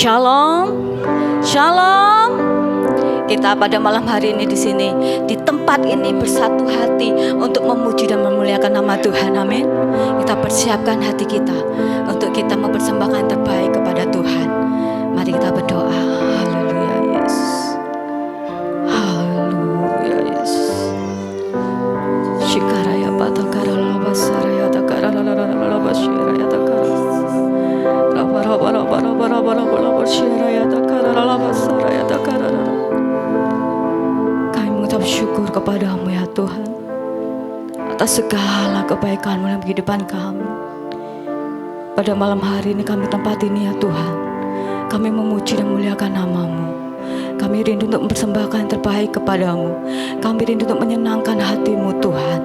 Shalom, shalom. Kita pada malam hari ini di sini, di tempat ini bersatu hati untuk memuji dan memuliakan nama Tuhan. Amin. Kita persiapkan hati kita untuk kita mempersembahkan yang terbaik kepada Tuhan. Mari kita berdoa. Haleluya Yesus. Haleluya Yesus. Shikaraya batakara labasaraya takara labasaraya takara. Kami mengucap syukur kepadamu ya Tuhan atas segala kebaikan-Mu dalam kehidupan kami. Pada malam hari ini kami tempat ini ya Tuhan, kami memuji dan memuliakan nama-Mu. Kami rindu untuk mempersembahkan yang terbaik kepadamu. Kami rindu untuk menyenangkan hati-Mu Tuhan.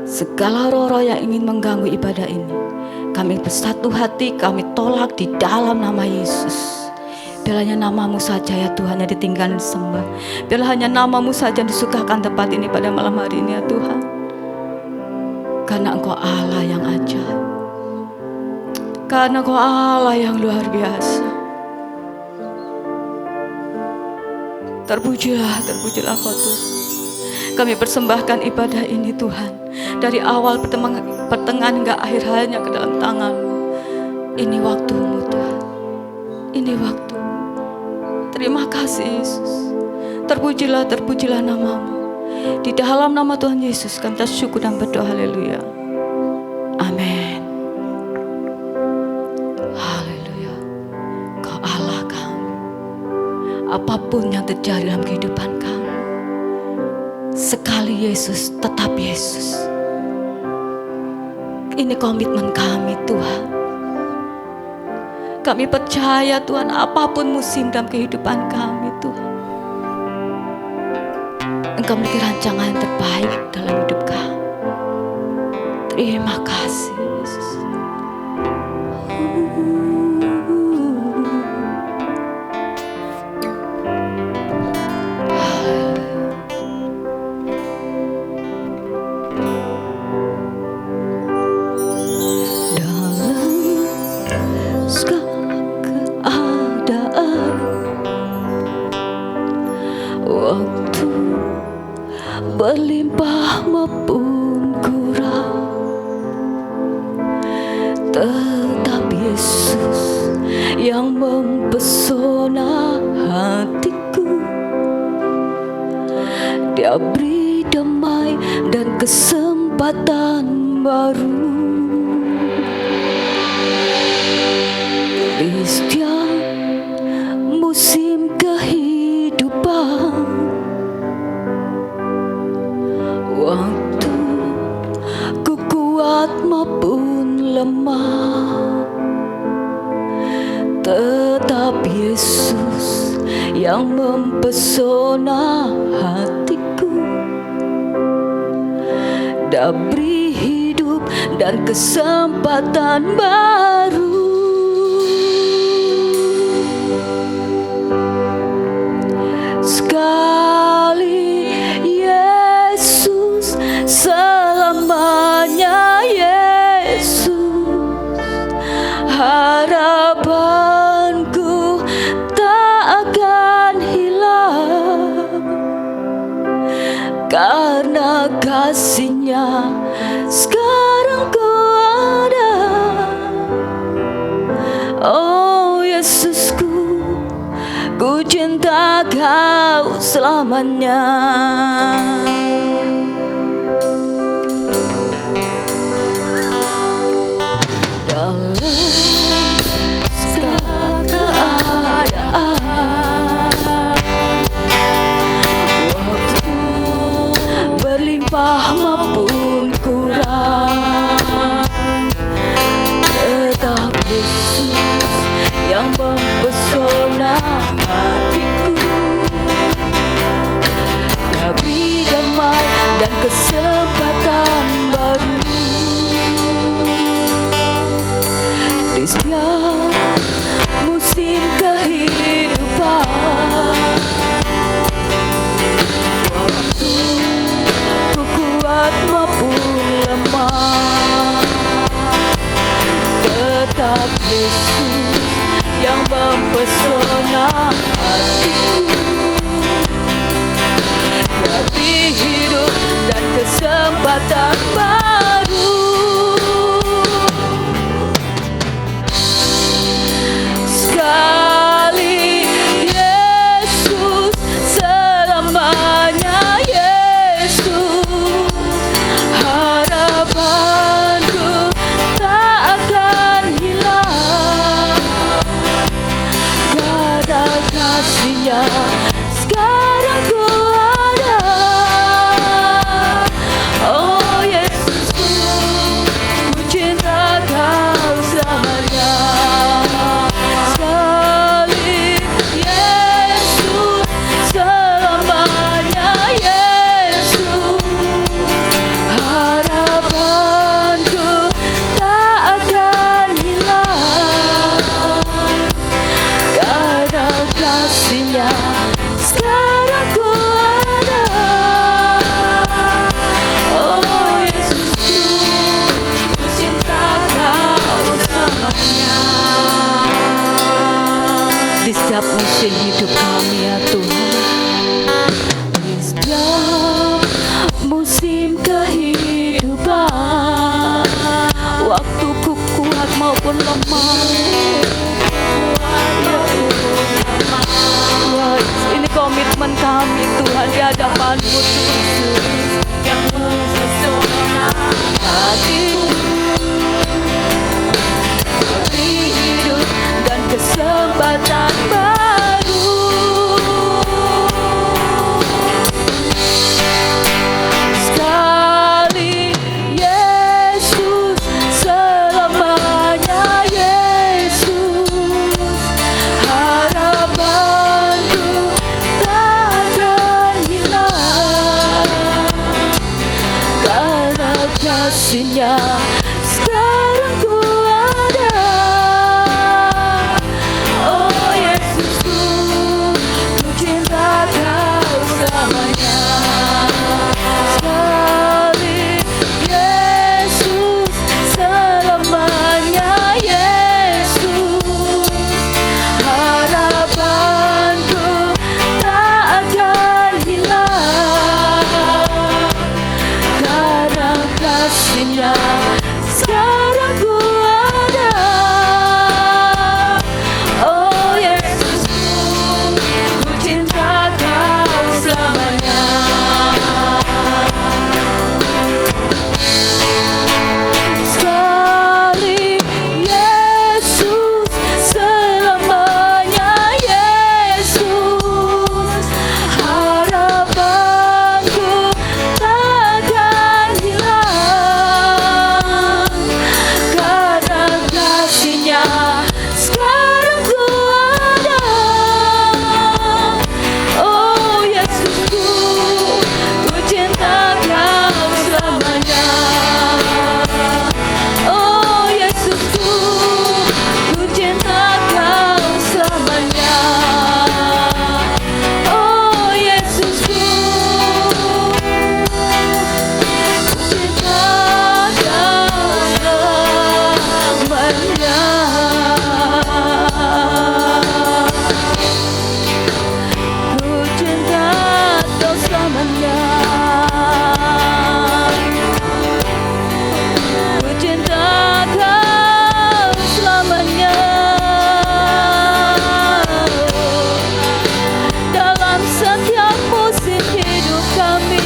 Segala roh-roh yang ingin mengganggu ibadah ini, kami bersatu hati, kami tolak di dalam nama Yesus. Biar hanya nama-Mu saja ya Tuhan yang ditinggal dan disembah. Biar hanya nama-Mu saja yang disukakan tempat ini pada malam hari ini ya Tuhan. Karena Engkau Allah yang ajaib. Karena Engkau Allah yang luar biasa. Terpujilah Kau Tuhan. Kami persembahkan ibadah ini Tuhan, dari awal pertengahan hingga akhir hanya ke dalam tangan-Mu. Ini waktu-Mu Tuhan, ini waktu. Terima kasih Yesus. Terpujilah nama-Mu. Di dalam nama Tuhan Yesus kami bersyukur dan berdoa. Haleluya. Amin. Haleluya. Kau Allah kami. Apapun yang terjadi dalam kehidupan kami, sekali Yesus, tetap Yesus. Ini komitmen kami Tuhan. Kami percaya Tuhan, apapun musim dalam kehidupan kami Tuhan, Engkau memiliki rancangan yang terbaik dalam hidup kami. Terima kasih Yesus. Berlimpah maupun kurang, tetap Yesus yang mempesona hatiku. Dia beri damai dan kesempatan baru. Di setiap musim kehidupan, waktu ku kuat maupun lemah, tetap Yesus yang mempesona hatiku. Dia beri hidup dan kesempatan baru. Sekali Yesus, selamanya Yesus. Harapanku tak akan hilang, karena kasih-Nya sekarang ku ada. Oh Yesusku, ku cinta Kau selamanya. Dalam segala keadaan, waktu berlimpah maupun kurang, tetap Yesus yang mempesona hatiku. Dia beri damai kasih-Nya sekarang ku ada. Oh Yesusku, ku cinta Kau selamanya. Sekali Yesus, selamanya Yesus. Harapanku tak akan hilang karena kasih-Nya sekarang ku ada. Oh Yesusku, ku cinta Kau selamanya. Di setiap musim hidup kami ya Tuhan, di setiap musim kehidupan, waktu ku kuat maupun lemah, Tuhan, ini komitmen kami Tuhan di hadapan-Mu Tuhan, yang mempesona hatiku, beri hidup dan kesempatan baru. Sekali Yesus, selamanya Yesus. Harapanku tak akan hilang karena kasih-Nya sekarang ku ada. Oh Yesusku, ku cinta Kau selamanya. Sekali Yesus, selamanya Yesus. Harapanku tak akan hilang karena kasih-Nya sekarang ku ada. Oh Yesusku, ku cinta Kau selamanya. Sekali Yesus, selamanya Yesus. Harapanku tak akan hilang karena kasih-Nya sekarang ku ada. Oh Yesusku, ku cinta Kau selamanya. Oh Yesusku, ku cinta Kau selamanya. Oh Yesusku, ku cinta Kau selamanya. Ku cinta Kau selamanya. Ku cinta Kau selamanya. Dalam setiap musim hidup kami,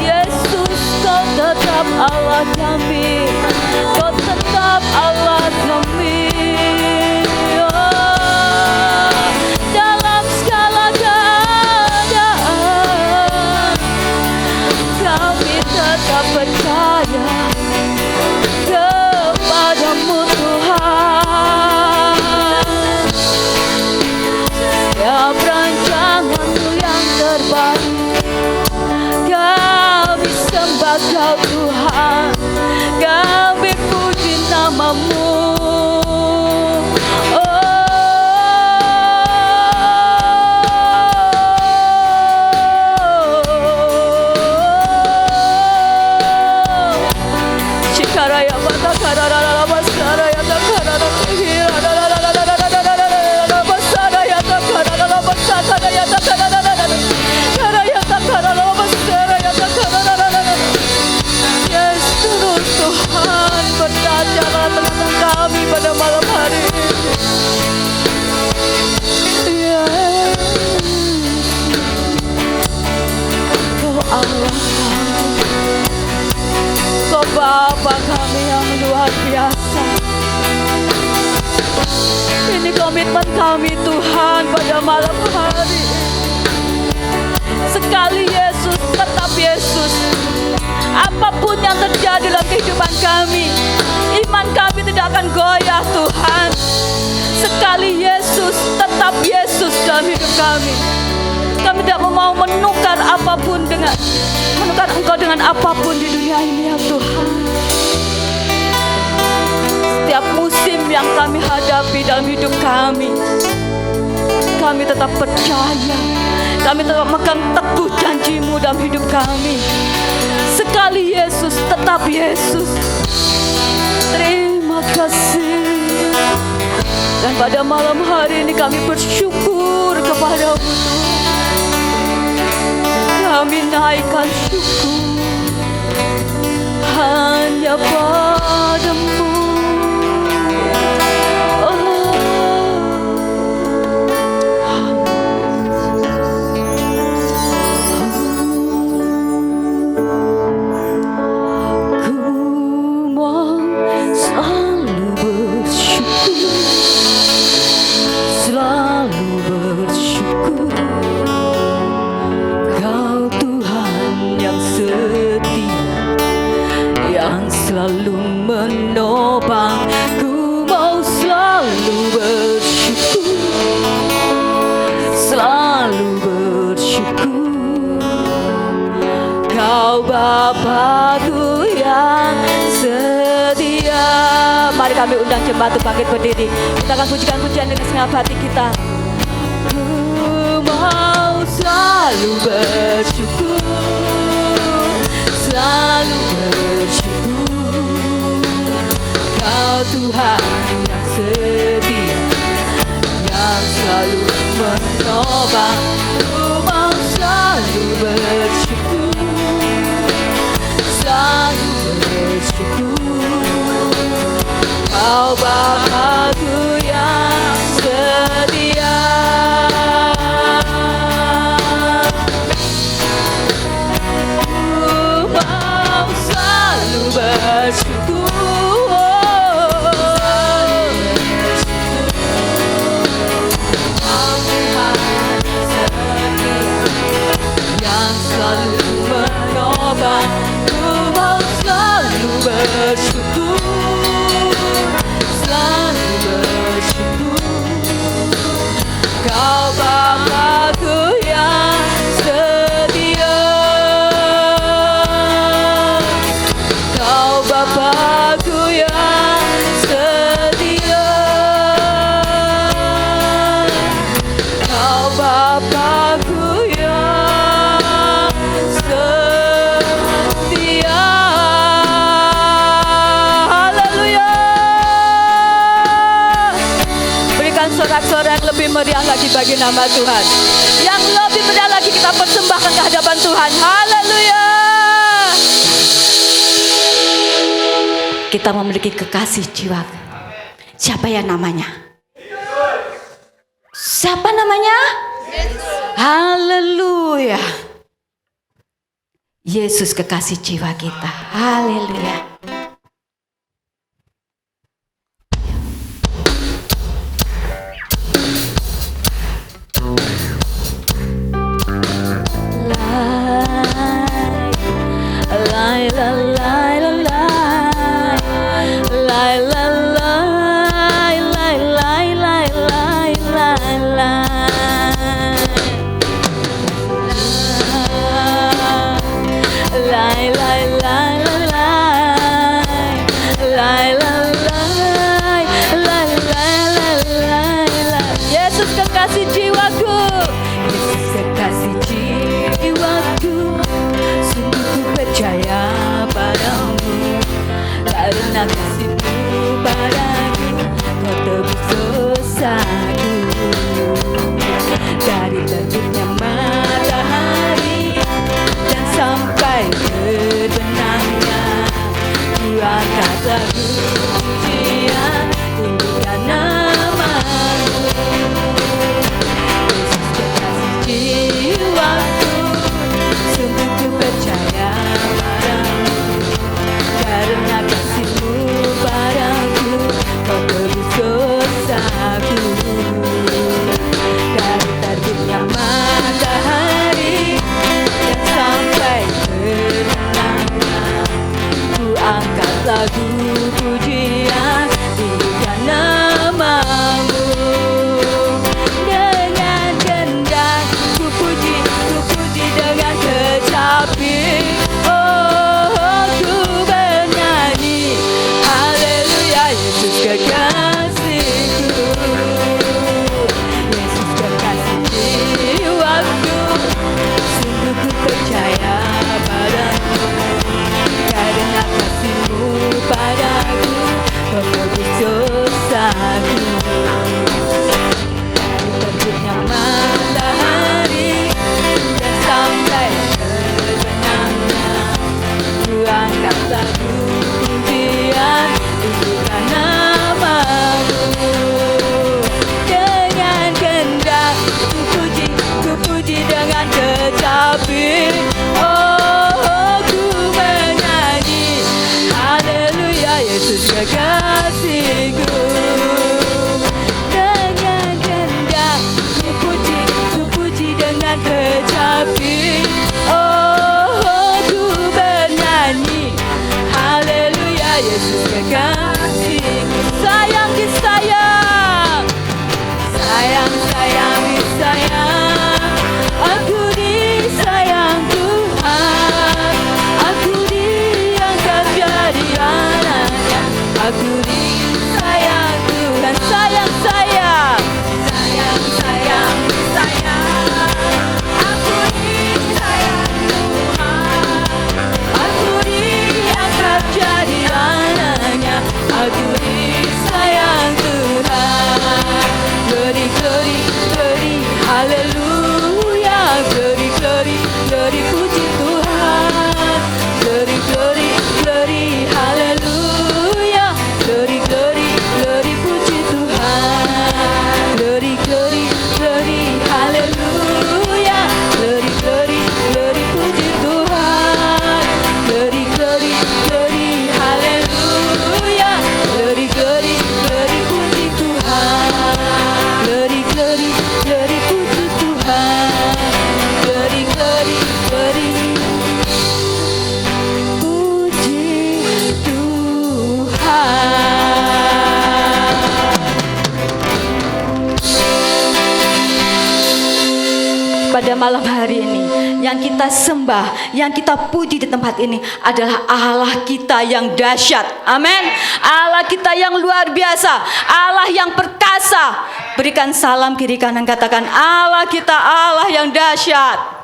Yesus, Kau tetap Allah kami. Kau tetap Allah kami. Oh, dalam segala keadaan, kami tetap percaya kepadamu Tuhan. Setiap rancangan-Mu yang terbaik, kami sembah Kau Tuhan, kami puji nama-Mu. Shikaraya bata karara basara ya karara basara ya karara basara ya karara. Yes, terus Tuhan berjalan tengah-tengah firman kami Tuhan pada malam hari. Sekali Yesus, tetap Yesus. Apapun yang terjadi dalam kehidupan kami, iman kami tidak akan goyah Tuhan. Sekali Yesus, tetap Yesus dalam hidup kami. Kami tidak mau menukar Engkau dengan apapun di dunia ini ya Tuhan. Setiap musim yang kami hadapi dalam hidup kami tetap percaya, kami tetap memegang teguh janji-Mu dalam hidup kami. Sekali Yesus, tetap Yesus. Terima kasih. Dan pada malam hari ini kami bersyukur kepada-Mu Tuhan. Kami naikkan syukur hanya pada-Mu. Selalu menopang, ku mau selalu bersyukur, selalu bersyukur. Kau Bapa-Ku yang setia. Mari kami undang jemaat untuk bangkit berdiri. Kita akan pujikan pujian dengan segenap hati kita. Ku mau selalu bersyukur, selalu bersyukur. Kau Tuhan yang setia, yang selalu menopang. Ku mau selalu bersyukur, selalu bersyukur. Kau Bapa-Ku yang setia. Ku mau selalu bersyukur. Ku mau selalu bersyukur, selalu bersyukur. Kau Bapa-Ku yang setia, Kau Bapa-Ku yang setia, Kau Bapa-Ku yang setia. Haleluya. Berikan sorak-sorak lebih meriah lagi bagi nama Tuhan. Yang lebih meriah lagi kita persembahkan ke hadapan Tuhan. Haleluya. Kita memiliki kekasih jiwa. Siapa ya namanya? Siapa namanya? Haleluya. Yesus kekasih jiwa kita. Haleluya. Yesus kekasih jiwaku, Yesus kekasih jiwaku, sungguh ku percaya padamu, karena kasih-Mu padaku, Kau tebus dosaku. Dari terbitnya matahari dan sampai terbenamnya, ku angkat lagu pujian, tinggikan nama-Mu. Yesus kekasih jiwaku, sungguh ku percaya padamu, karena kasih-Mu padaku, Kau tebus dosaku. kekasihku. Dengan kehendak ku puji dengan kecapi. Oh, ku bernyanyi haleluya, Yesus kekasihku. Sayang disayang, sayang sayang disayang. Aku disayang Tuhan, aku diangkat jadi anaknya. Aku disayang Tuhan, sayang sayang, sayang sayang disayang. Aku disayang Tuhan, aku diangkat jadi anaknya. Aku disayang Tuhan. Glory glory glory haleluya. Glory glory glory puji Tuhan. Glory glory glory haleluya. Glory glory glory puji Tuhan. Glory glory glory haleluya. Glory glory glory puji Tuhan. Glory glory glory haleluya. Glory glory glory puji Tuhan. Glory glory glory puji Tuhan. Glory glory glory puji Tuhan. Pada malam hari ini yang kita sembah, yang kita puji di tempat ini adalah Allah kita yang dahsyat. Amin. Allah kita yang luar biasa, Allah yang perkasa. Berikan salam kiri kanan, katakan Allah kita Allah yang dahsyat.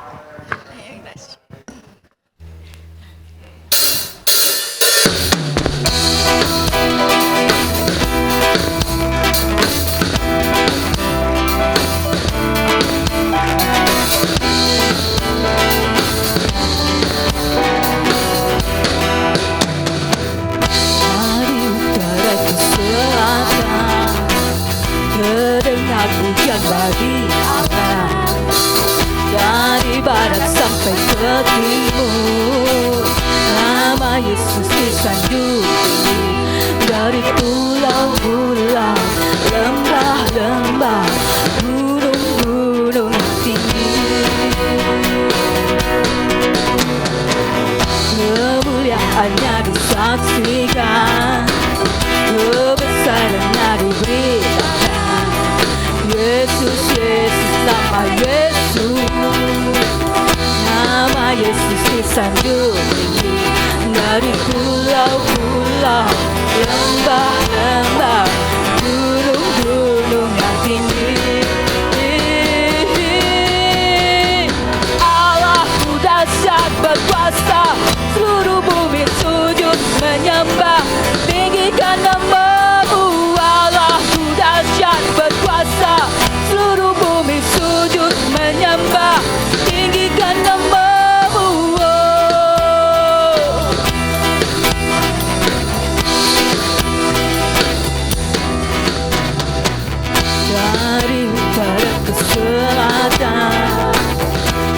Dari utara ke selatan, terdengar pujian bagi Allah. Dari barat sampai ke timur, nama Yesus disanjung. Dari pulau-pulau, lembah-lembah, gunung-gunung tinggi, kemuliaannya disaksikan, kebesarannya diberitakan. Yesus, Yesus, nama Yesus, nama Yesus disanjung tinggi. Dari pulau-pulau, lembah-lembah, gunung-gunung yang tinggi, Allahku dahsyat berkuasa, seluruh bumi sujud menyembah. Tinggikan nama-Mu, Allahku dahsyat berkuasa, seluruh bumi sujud menyembah. Tinggikan nama-Mu, oh. Dari utara ke selatan,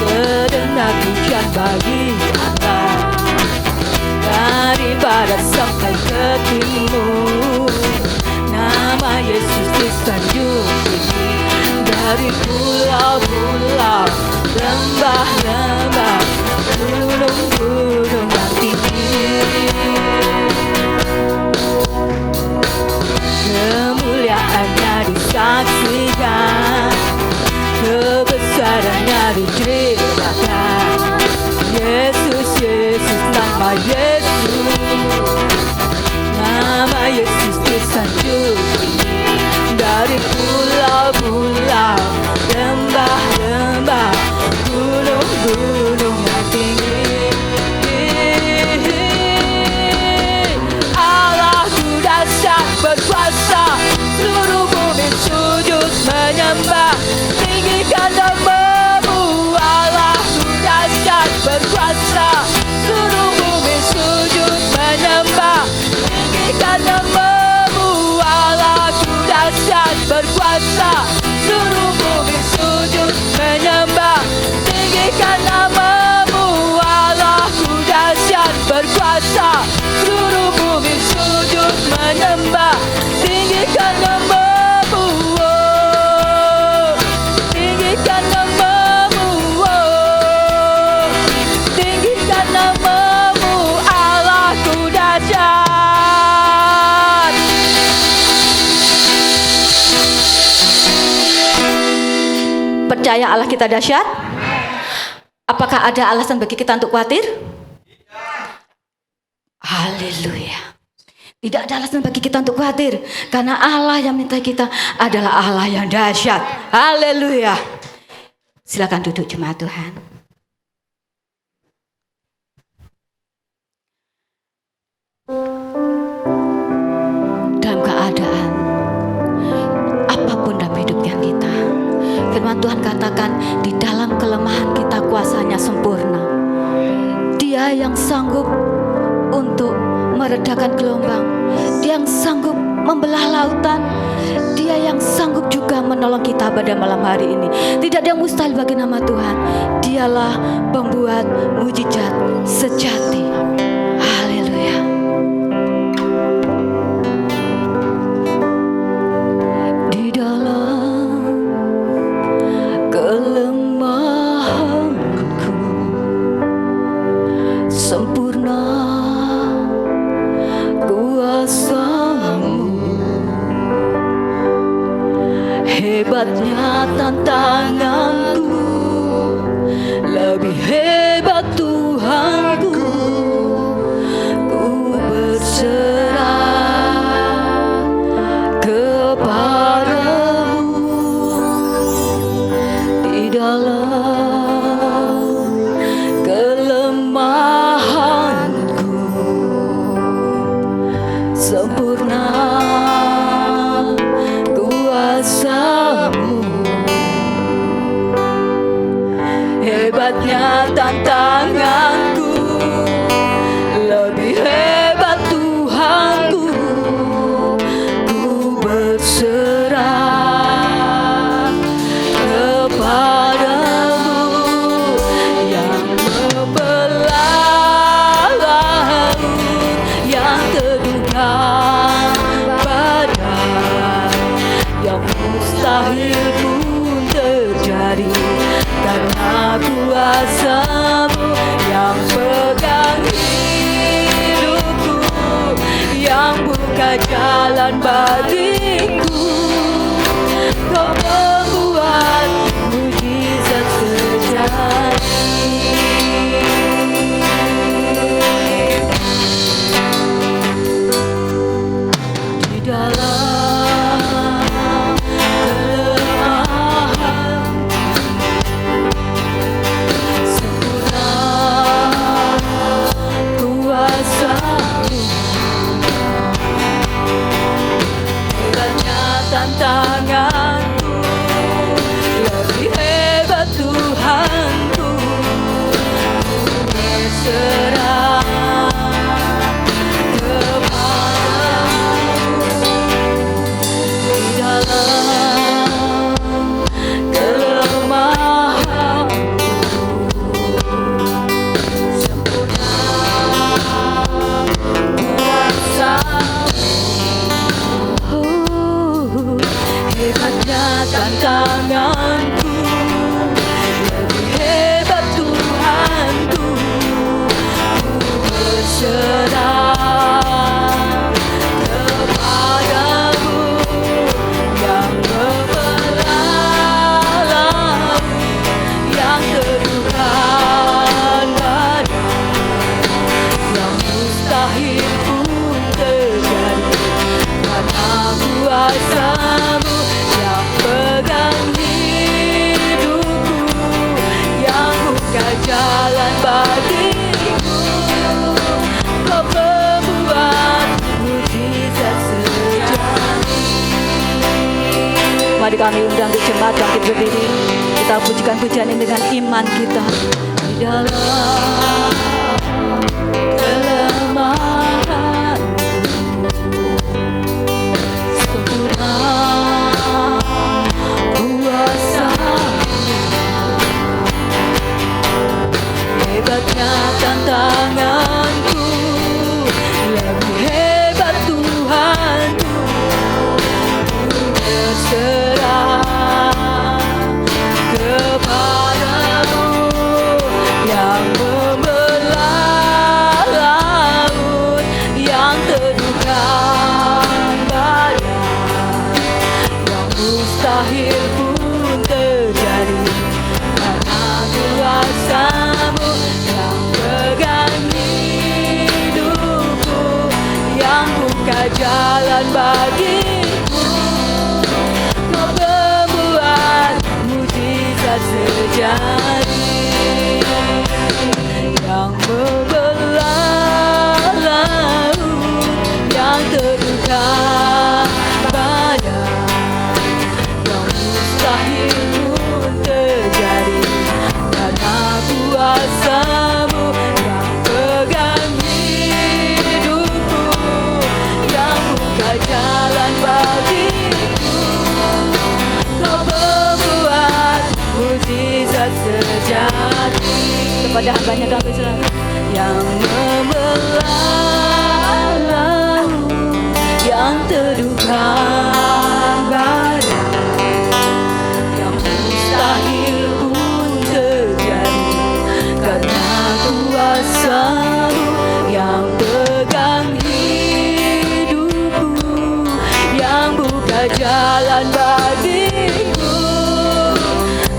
terdengar pujian bagi Allah. Dari barat sampai ke timur, nama Yesus disanjung tinggi. Dari pulau-pulau, lembah-lembah, gunung-gunung yang tinggi, kemuliaannya disaksikan, kebesarannya diceritakan. Yesus, Yesus, nama Yesus, nama Yesus disanjung tinggi. Dari pulau-pulau, lembah-lembah, gunung-gunung yang tinggi, Allahku dahsyat berkuasa, seluruh bumi sujud menyembah. Tinggikan nama-Mu, Allahku dahsyat berkuasa, seluruh bumi sujud menyembah. Tinggikan nama-Mu, Allahku dahsyat berkuasa, seluruh bumi sujud menyembah. Tinggikan nama-Mu, Allahku dahsyat berkuasa, seluruh bumi sujud menyembah. tinggikan namamu, oh, tinggikan namamu, Allahku dahsyat. Percaya Allah kita dahsyat? Apakah ada alasan bagi kita untuk khawatir? Haleluya. Tidak ada alasan bagi kita untuk khawatir, karena Allah yang minta kita adalah Allah yang dahsyat. Haleluya. Silakan duduk jemaat Tuhan. Dalam keadaan apapun dalam hidupnya kita, firman Tuhan katakan di dalam kelemahan kita kuasanya sempurna. Dia yang sanggup untuk meredakan gelombang, Dia yang sanggup membelah lautan, Dia yang sanggup juga menolong kita pada malam hari ini. Tidak ada yang mustahil bagi nama Tuhan. Dialah pembuat mujizat sejati. Haleluya. Di dalam kelemahanku sempurna kuasa-Mu, hebatnya tantanganku, lebih hebat Tuhanku. Ku berserah kepadamu di dalam kelemahanku sempurna kuasa-Mu, hebatnya tantanganku, lebih hebat Tuhanku. Ku berserah kepadamu yang membelah laut, yang teduhkan badai, yang mustahil pun terjadi karena kuasa-Mu yang pegang hidupku, yang buka jalan bagiku. Kau membuat mujizat sejati. Di dalam kelemahan sempurna kuasa-Mu, hebatnya tantanganku, lebih hebat Tuhanku. Ku berserah kepadamu di dalam kelemahanku sempurna kuasa-Mu, hebatnya tantanganku, lebih hebat Tuhanku. Ku berserah kepadamu yang membelah laut, yang teduhkan badai, yang mustahil pun terjadi karena kuasa-Mu yang pegang hidupku, yang buka jalan bagiku. Kau membuat mujizat sejati. Mari kami undang ke jemaat bangkit berdiri. Kita pujikan pujian ini dengan iman kita. Di dalam kelemahan sempurna kuasa-Mu, hebatnya tantanganku, lebih hebat Tuhanku. Ku berserah mujizat terjadi, yang membelah laut, yang terbuka badai, yang mustahil pun terjadi, karena kuasa-Mu yang pegang hidupku, yang buka jalan bagiku. Kau membuat mujizat terjadi. Kepada hambanya David selalu, yang membelah laut, yang terduga badai, yang mustahil pun terjadi, karena kuasa-Mu yang pegang hidupku, yang buka jalan bagiku.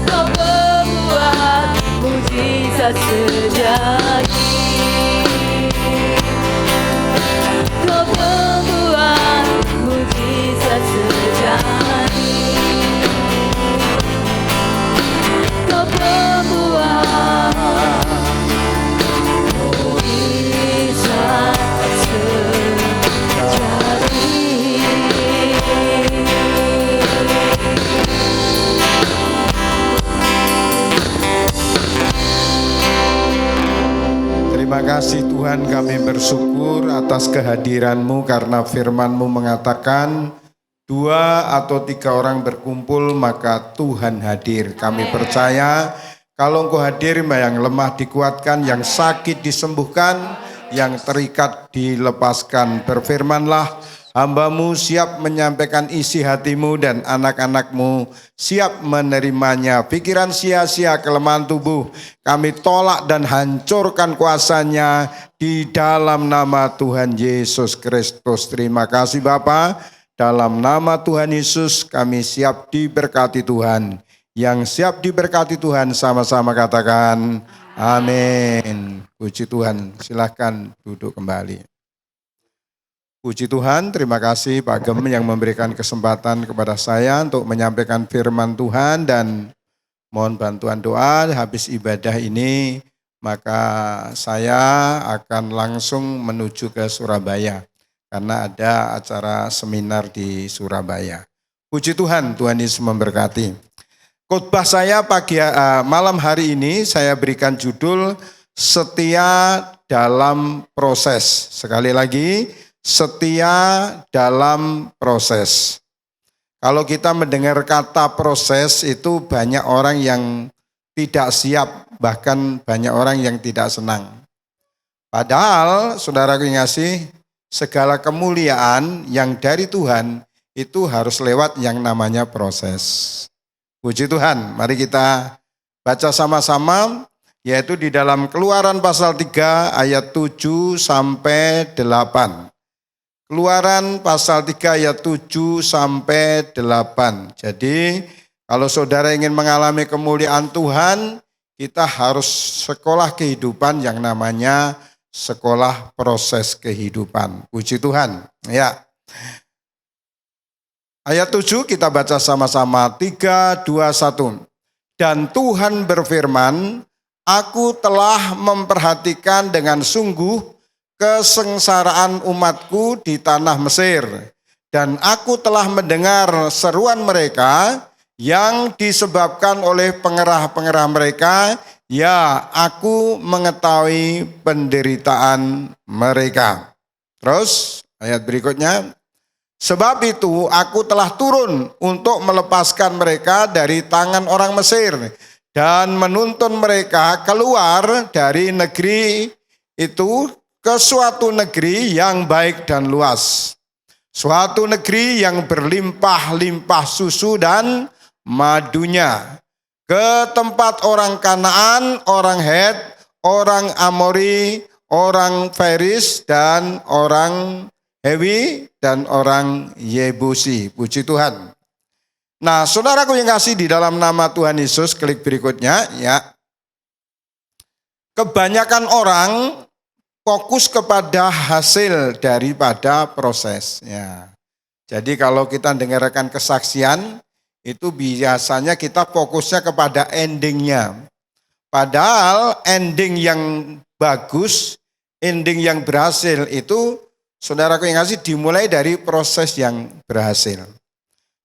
Kau membuat mujizat terjadi, Kau membuat mujizat terjadi, Kau membuat mujizat terjadi. Terima kasih Tuhan, kami bersyukur atas kehadiran-Mu karena firman-Mu mengatakan 2 atau 3 orang berkumpul maka Tuhan hadir. Kami percaya kalau Engkau hadir, yang lemah dikuatkan, yang sakit disembuhkan, yang terikat dilepaskan. Berfirmanlah, hamba-Mu siap menyampaikan isi hati-Mu dan anak-anak-Mu siap menerimanya. Pikiran sia-sia, kelemahan tubuh, kami tolak dan hancurkan kuasanya di dalam nama Tuhan Yesus Kristus. Terima kasih Bapa. Dalam nama Tuhan Yesus kami siap diberkati Tuhan. Yang siap diberkati Tuhan sama-sama katakan amin. Puji Tuhan, silakan duduk kembali. Puji Tuhan, terima kasih Pak Gem yang memberikan kesempatan kepada saya untuk menyampaikan firman Tuhan, dan mohon bantuan doa habis ibadah ini, maka saya akan langsung menuju ke Surabaya karena ada acara seminar di Surabaya. Puji Tuhan, Tuhan Yesus memberkati. Khotbah saya malam hari ini saya berikan judul Setia dalam Proses. Sekali lagi, setia dalam proses. Kalau kita mendengar kata proses itu banyak orang yang tidak siap, bahkan banyak orang yang tidak senang. Padahal saudaraku yang kasih, segala kemuliaan yang dari Tuhan itu harus lewat yang namanya proses. Puji Tuhan, mari kita baca sama-sama, yaitu di dalam Keluaran pasal 3 ayat 7 sampai 8. Keluaran pasal 3 ayat 7 sampai 8. Jadi kalau saudara ingin mengalami kemuliaan Tuhan, kita harus sekolah kehidupan yang namanya sekolah proses kehidupan. Puji Tuhan. Ya. Ayat 7 kita baca sama-sama. 3, 2, 1. Dan Tuhan berfirman, aku telah memperhatikan dengan sungguh kesengsaraan umatku di tanah Mesir, dan aku telah mendengar seruan mereka yang disebabkan oleh pengerah-pengerah mereka, ya aku mengetahui penderitaan mereka. Terus ayat berikutnya, sebab itu aku telah turun untuk melepaskan mereka dari tangan orang Mesir dan menuntun mereka keluar dari negeri itu ke suatu negeri yang baik dan luas. Suatu negeri yang berlimpah-limpah susu dan madunya. Ke tempat orang Kanaan, orang Het, orang Amori, orang Feris, dan orang Hewi, dan orang Yebusi. Puji Tuhan. Nah, saudaraku yang kasih di dalam nama Tuhan Yesus, klik berikutnya ya. Kebanyakan orang fokus kepada hasil daripada proses. Ya. Jadi kalau kita dengarkan kesaksian, itu biasanya kita fokusnya kepada endingnya. Padahal ending yang bagus, ending yang berhasil itu, saudaraku yang kasih, dimulai dari proses yang berhasil.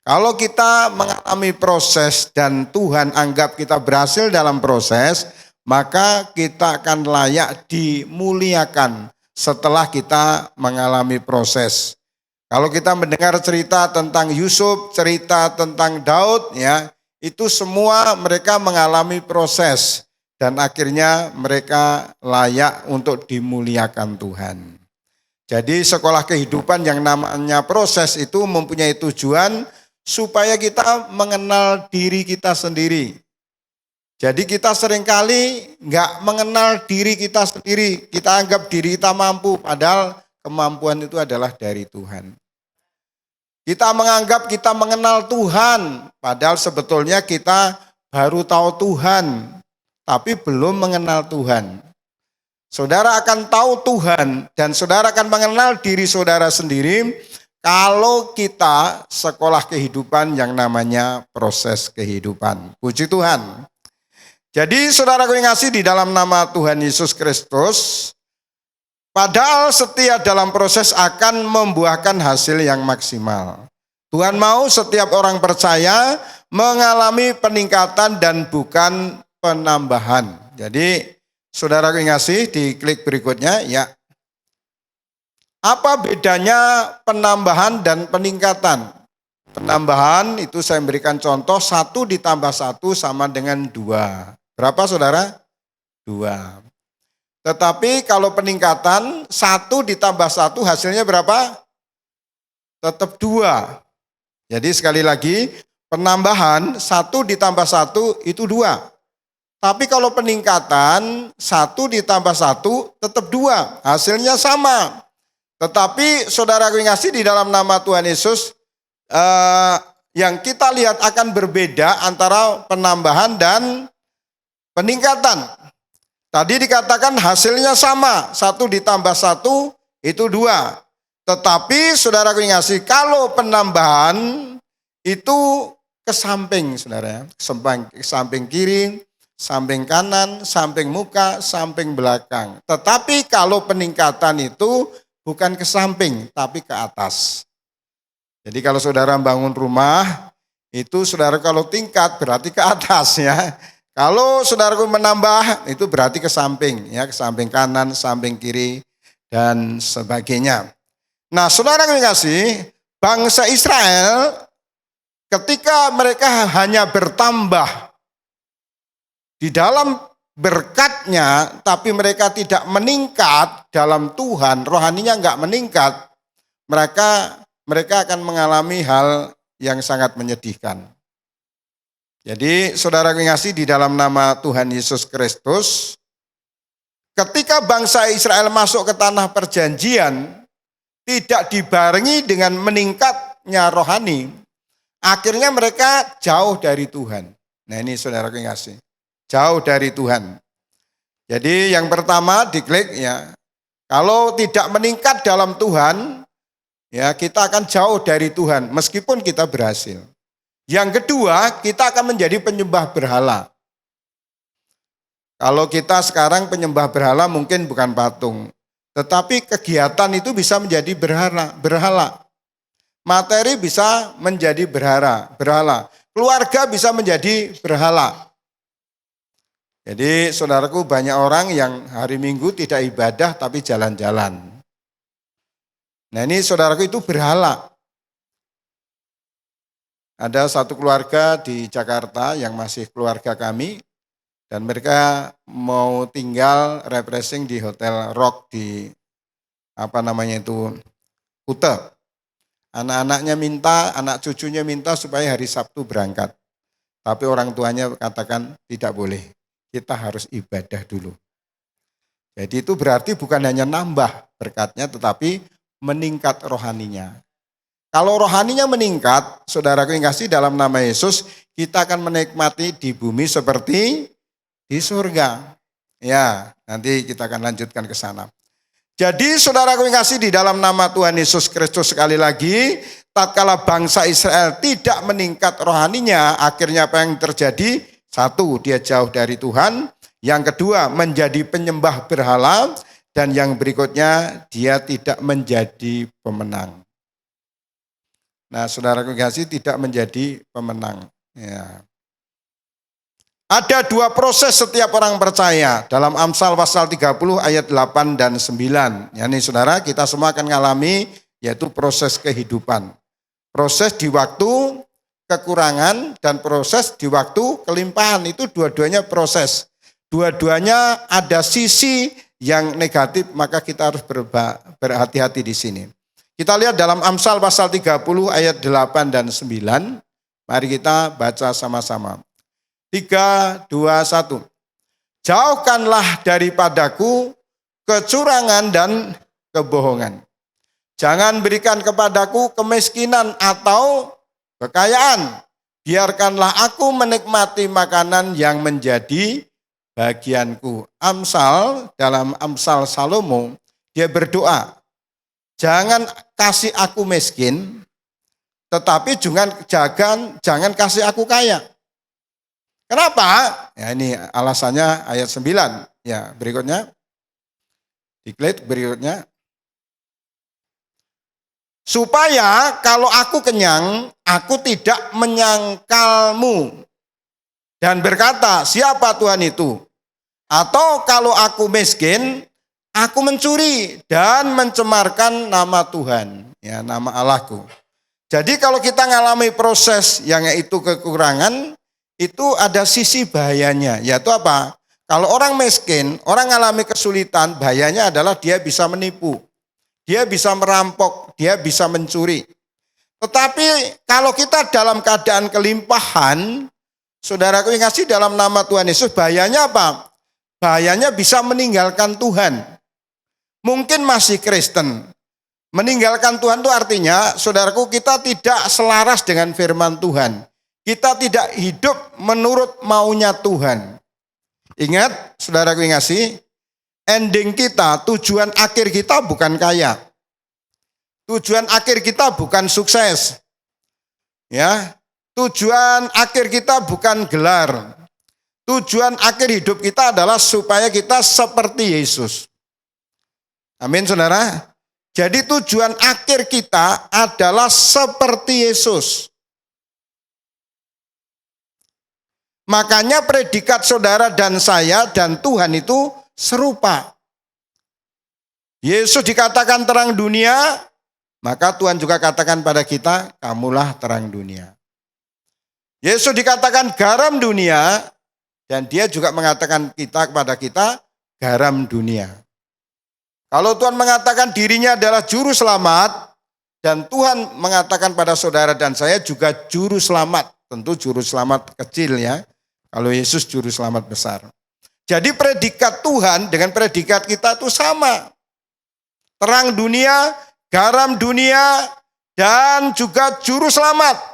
Kalau kita mengalami proses dan Tuhan anggap kita berhasil dalam proses, maka kita akan layak dimuliakan setelah kita mengalami proses. Kalau kita mendengar cerita tentang Yusuf, cerita tentang Daud, ya, itu semua mereka mengalami proses dan akhirnya mereka layak untuk dimuliakan Tuhan. Jadi sekolah kehidupan yang namanya proses itu mempunyai tujuan supaya kita mengenal diri kita sendiri. Jadi kita seringkali nggak mengenal diri kita sendiri. Kita anggap diri kita mampu, padahal kemampuan itu adalah dari Tuhan. Kita menganggap kita mengenal Tuhan, padahal sebetulnya kita baru tahu Tuhan, tapi belum mengenal Tuhan. Saudara akan tahu Tuhan dan saudara akan mengenal diri saudara sendiri kalau kita sekolah kehidupan yang namanya proses kehidupan. Puji Tuhan. Jadi saudaraku yang kasih, di dalam nama Tuhan Yesus Kristus, padahal setiap dalam proses akan membuahkan hasil yang maksimal. Tuhan mau setiap orang percaya mengalami peningkatan dan bukan penambahan. Jadi saudaraku yang kasih, di klik berikutnya ya. Apa bedanya penambahan dan peningkatan? Penambahan itu saya berikan contoh, 1 ditambah 1 sama dengan 2. Berapa saudara? 2. Tetapi kalau peningkatan 1 ditambah 1 hasilnya berapa? Tetap 2. Jadi sekali lagi, penambahan 1 ditambah 1 itu 2. Tapi kalau peningkatan 1 ditambah 1 tetap 2. Hasilnya sama. Tetapi saudara yang kasih, di dalam nama Tuhan Yesus, yang kita lihat akan berbeda antara penambahan dan peningkatan. Tadi dikatakan hasilnya sama, 1 ditambah 1 itu 2. Tetapi saudara yang kasih, kalau penambahan itu ke samping, saudara, ke samping kiri, samping kanan, samping muka, samping belakang. Tetapi kalau peningkatan itu bukan ke samping, tapi ke atas. Jadi kalau saudara bangun rumah, itu saudara kalau tingkat berarti ke atas ya. Kalau saudaraku menambah, itu berarti ke samping, ya, ke samping kanan, samping kiri, dan sebagainya. Nah, saudara yang kasih, bangsa Israel ketika mereka hanya bertambah di dalam berkatnya, tapi mereka tidak meningkat dalam Tuhan, rohaninya enggak meningkat, mereka akan mengalami hal yang sangat menyedihkan. Jadi saudara yang kasih, di dalam nama Tuhan Yesus Kristus, ketika bangsa Israel masuk ke tanah perjanjian, tidak dibarengi dengan meningkatnya rohani, akhirnya mereka jauh dari Tuhan. Nah ini saudara yang kasih, jauh dari Tuhan. Jadi yang pertama diklik ya, kalau tidak meningkat dalam Tuhan, ya kita akan jauh dari Tuhan meskipun kita berhasil. Yang kedua, kita akan menjadi penyembah berhala. Kalau kita sekarang penyembah berhala mungkin bukan patung, tetapi kegiatan itu bisa menjadi berhala. Materi bisa menjadi berhala. Keluarga bisa menjadi berhala. Jadi saudaraku, banyak orang yang hari Minggu tidak ibadah tapi jalan-jalan. Nah ini saudaraku, itu berhala. Ada satu keluarga di Jakarta yang masih keluarga kami, dan mereka mau tinggal refreshing di Hotel Rock di Kuta. Anak-anaknya minta, anak cucunya minta supaya hari Sabtu berangkat. Tapi orang tuanya katakan tidak boleh, kita harus ibadah dulu. Jadi itu berarti bukan hanya nambah berkatnya, tetapi meningkat rohaninya. Kalau rohaninya meningkat, saudaraku yang kasih, dalam nama Yesus, kita akan menikmati di bumi seperti di surga. Ya, nanti kita akan lanjutkan ke sana. Jadi saudaraku yang kasih, di dalam nama Tuhan Yesus Kristus, sekali lagi, tatkala bangsa Israel tidak meningkat rohaninya, akhirnya apa yang terjadi? Satu, dia jauh dari Tuhan. Yang kedua, menjadi penyembah berhala. Dan yang berikutnya, dia tidak menjadi pemenang. Nah, saudaraku kasih, tidak menjadi pemenang. Ya. Ada dua proses setiap orang percaya. Dalam Amsal pasal 30 ayat 8 dan 9. Ya, ini saudara, kita semua akan mengalami, yaitu proses kehidupan. Proses di waktu kekurangan dan proses di waktu kelimpahan. Itu dua-duanya proses. Dua-duanya ada sisi yang negatif, maka kita harus berhati-hati di sini. Kita lihat dalam Amsal pasal 30 ayat 8 dan 9. Mari kita baca sama-sama. 3, 2, 1. Jauhkanlah daripadaku kecurangan dan kebohongan. Jangan berikan kepadaku kemiskinan atau kekayaan. Biarkanlah aku menikmati makanan yang menjadi bagianku. Amsal, dalam Amsal Salomo, dia berdoa, jangan kasih aku miskin, tetapi jangan kasih aku kaya. Kenapa? Ya, ini alasannya ayat 9. Ya, berikutnya. Diklik berikutnya. Supaya kalau aku kenyang, aku tidak menyangkalmu dan berkata, siapa Tuhan itu? Atau kalau aku miskin, aku mencuri dan mencemarkan nama Tuhan, ya, nama Allahku. Jadi kalau kita mengalami proses yang itu kekurangan, itu ada sisi bahayanya, yaitu apa? Kalau orang miskin, orang mengalami kesulitan, bahayanya adalah dia bisa menipu, dia bisa merampok, dia bisa mencuri. Tetapi kalau kita dalam keadaan kelimpahan, saudaraku yang kasih, dalam nama Tuhan Yesus, bahayanya apa? Bahayanya bisa meninggalkan Tuhan. Mungkin masih Kristen. Meninggalkan Tuhan itu artinya, saudaraku, kita tidak selaras dengan firman Tuhan. Kita tidak hidup menurut maunya Tuhan. Ingat, saudaraku yang kasih, ending kita, tujuan akhir kita bukan kaya. Tujuan akhir kita bukan sukses. Ya. Tujuan akhir kita bukan gelar. Tujuan akhir hidup kita adalah supaya kita seperti Yesus. Amin, saudara. Jadi tujuan akhir kita adalah seperti Yesus. Makanya predikat saudara dan saya dan Tuhan itu serupa. Yesus dikatakan terang dunia, maka Tuhan juga katakan pada kita, kamulah terang dunia. Yesus dikatakan garam dunia, dan dia juga mengatakan kepada kita garam dunia. Kalau Tuhan mengatakan dirinya adalah juru selamat, dan Tuhan mengatakan pada saudara dan saya juga juru selamat. Tentu juru selamat kecil ya, kalau Yesus juru selamat besar. Jadi predikat Tuhan dengan predikat kita itu sama. Terang dunia, garam dunia, dan juga juru selamat.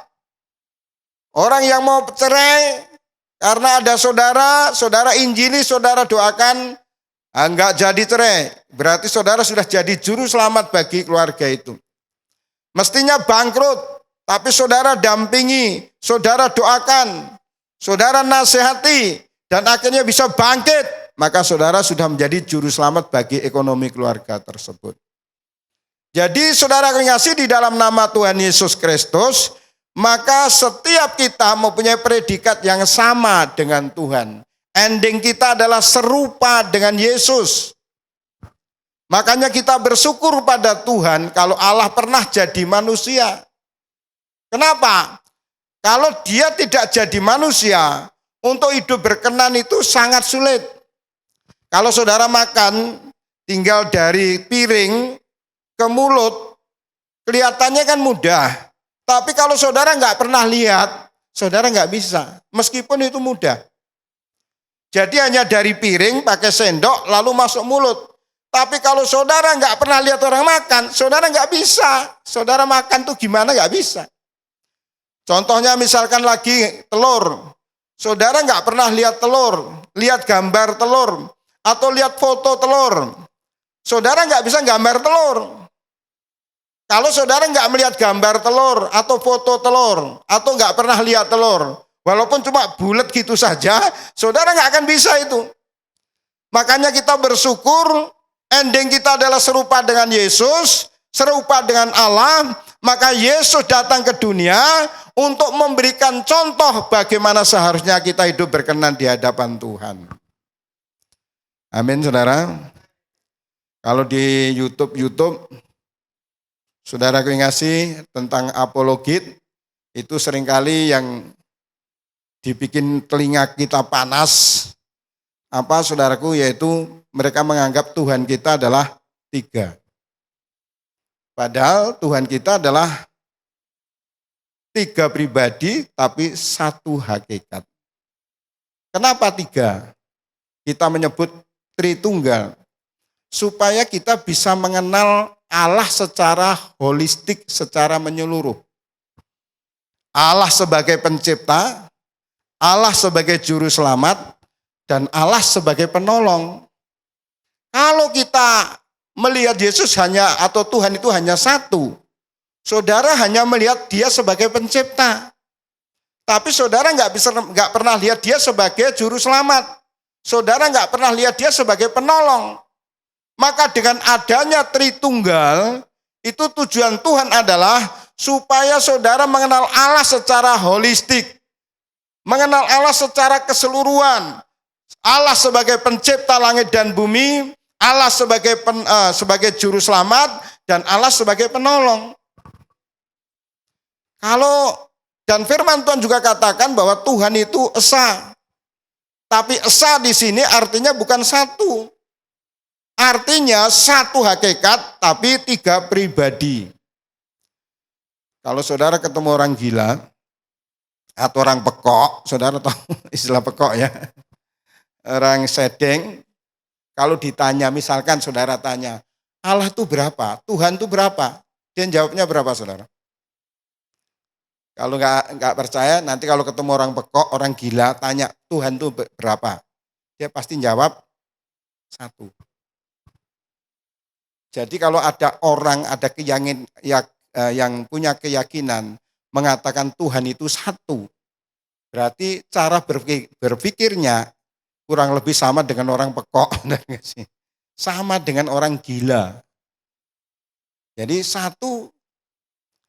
Orang yang mau cerai karena ada saudara injili, saudara doakan, enggak jadi cerai. Berarti saudara sudah jadi juru selamat bagi keluarga itu. Mestinya bangkrut, tapi saudara dampingi, saudara doakan, saudara nasihati, dan akhirnya bisa bangkit. Maka saudara sudah menjadi juru selamat bagi ekonomi keluarga tersebut. Jadi saudara kasih di dalam nama Tuhan Yesus Kristus, maka setiap kita mempunyai predikat yang sama dengan Tuhan. Ending kita adalah serupa dengan Yesus. Makanya kita bersyukur pada Tuhan kalau Allah pernah jadi manusia. Kenapa? Kalau dia tidak jadi manusia, untuk hidup berkenan itu sangat sulit. Kalau saudara makan, tinggal dari piring ke mulut, kelihatannya kan mudah. Tapi kalau saudara nggak pernah lihat, saudara nggak bisa. Meskipun itu mudah. Jadi hanya dari piring, pakai sendok, lalu masuk mulut. Tapi kalau saudara nggak pernah lihat orang makan, saudara nggak bisa. Saudara makan tuh gimana nggak bisa. Contohnya misalkan lagi telur. Saudara nggak pernah lihat telur, lihat gambar telur, atau lihat foto telur. Saudara nggak bisa gambar telur. Kalau saudara nggak melihat gambar telur atau foto telur atau nggak pernah lihat telur, walaupun cuma bulat gitu saja, saudara nggak akan bisa itu. Makanya kita bersyukur, ending kita adalah serupa dengan Yesus, serupa dengan Allah. Maka Yesus datang ke dunia untuk memberikan contoh bagaimana seharusnya kita hidup berkenan di hadapan Tuhan. Amin, saudara. Kalau di YouTube, saudara ngasih tentang apologit, itu seringkali yang dibikin telinga kita panas. Apa, saudaraku, yaitu mereka menganggap Tuhan kita adalah 3. Padahal Tuhan kita adalah 3 pribadi tapi 1 hakikat. Kenapa 3? Kita menyebut Tritunggal. Supaya kita bisa mengenal Allah secara holistik, secara menyeluruh. Allah sebagai pencipta, Allah sebagai juru selamat, dan Allah sebagai penolong. Kalau kita melihat Yesus hanya atau Tuhan itu hanya 1, saudara hanya melihat dia sebagai pencipta. Tapi saudara nggak pernah lihat dia sebagai juru selamat. Saudara nggak pernah lihat dia sebagai penolong. Maka dengan adanya Tritunggal, itu tujuan Tuhan adalah supaya saudara mengenal Allah secara holistik. Mengenal Allah secara keseluruhan. Allah sebagai pencipta langit dan bumi, Allah sebagai juru selamat, dan Allah sebagai penolong. Dan firman Tuhan juga katakan bahwa Tuhan itu esa. Tapi esa di sini artinya bukan 1. Artinya 1 hakikat tapi 3 pribadi. Kalau saudara ketemu orang gila atau orang pekok, saudara tahu istilah pekok ya. Orang sedeng, kalau ditanya, misalkan saudara tanya, Allah itu berapa? Tuhan itu berapa? Dia jawabnya berapa, saudara? Kalau nggak percaya, nanti kalau ketemu orang pekok, orang gila, tanya Tuhan itu berapa? Dia pasti jawab 1. Jadi kalau ada orang, ada yang punya keyakinan mengatakan Tuhan itu 1, berarti cara berpikirnya kurang lebih sama dengan orang pekok, sama dengan orang gila. Jadi 1,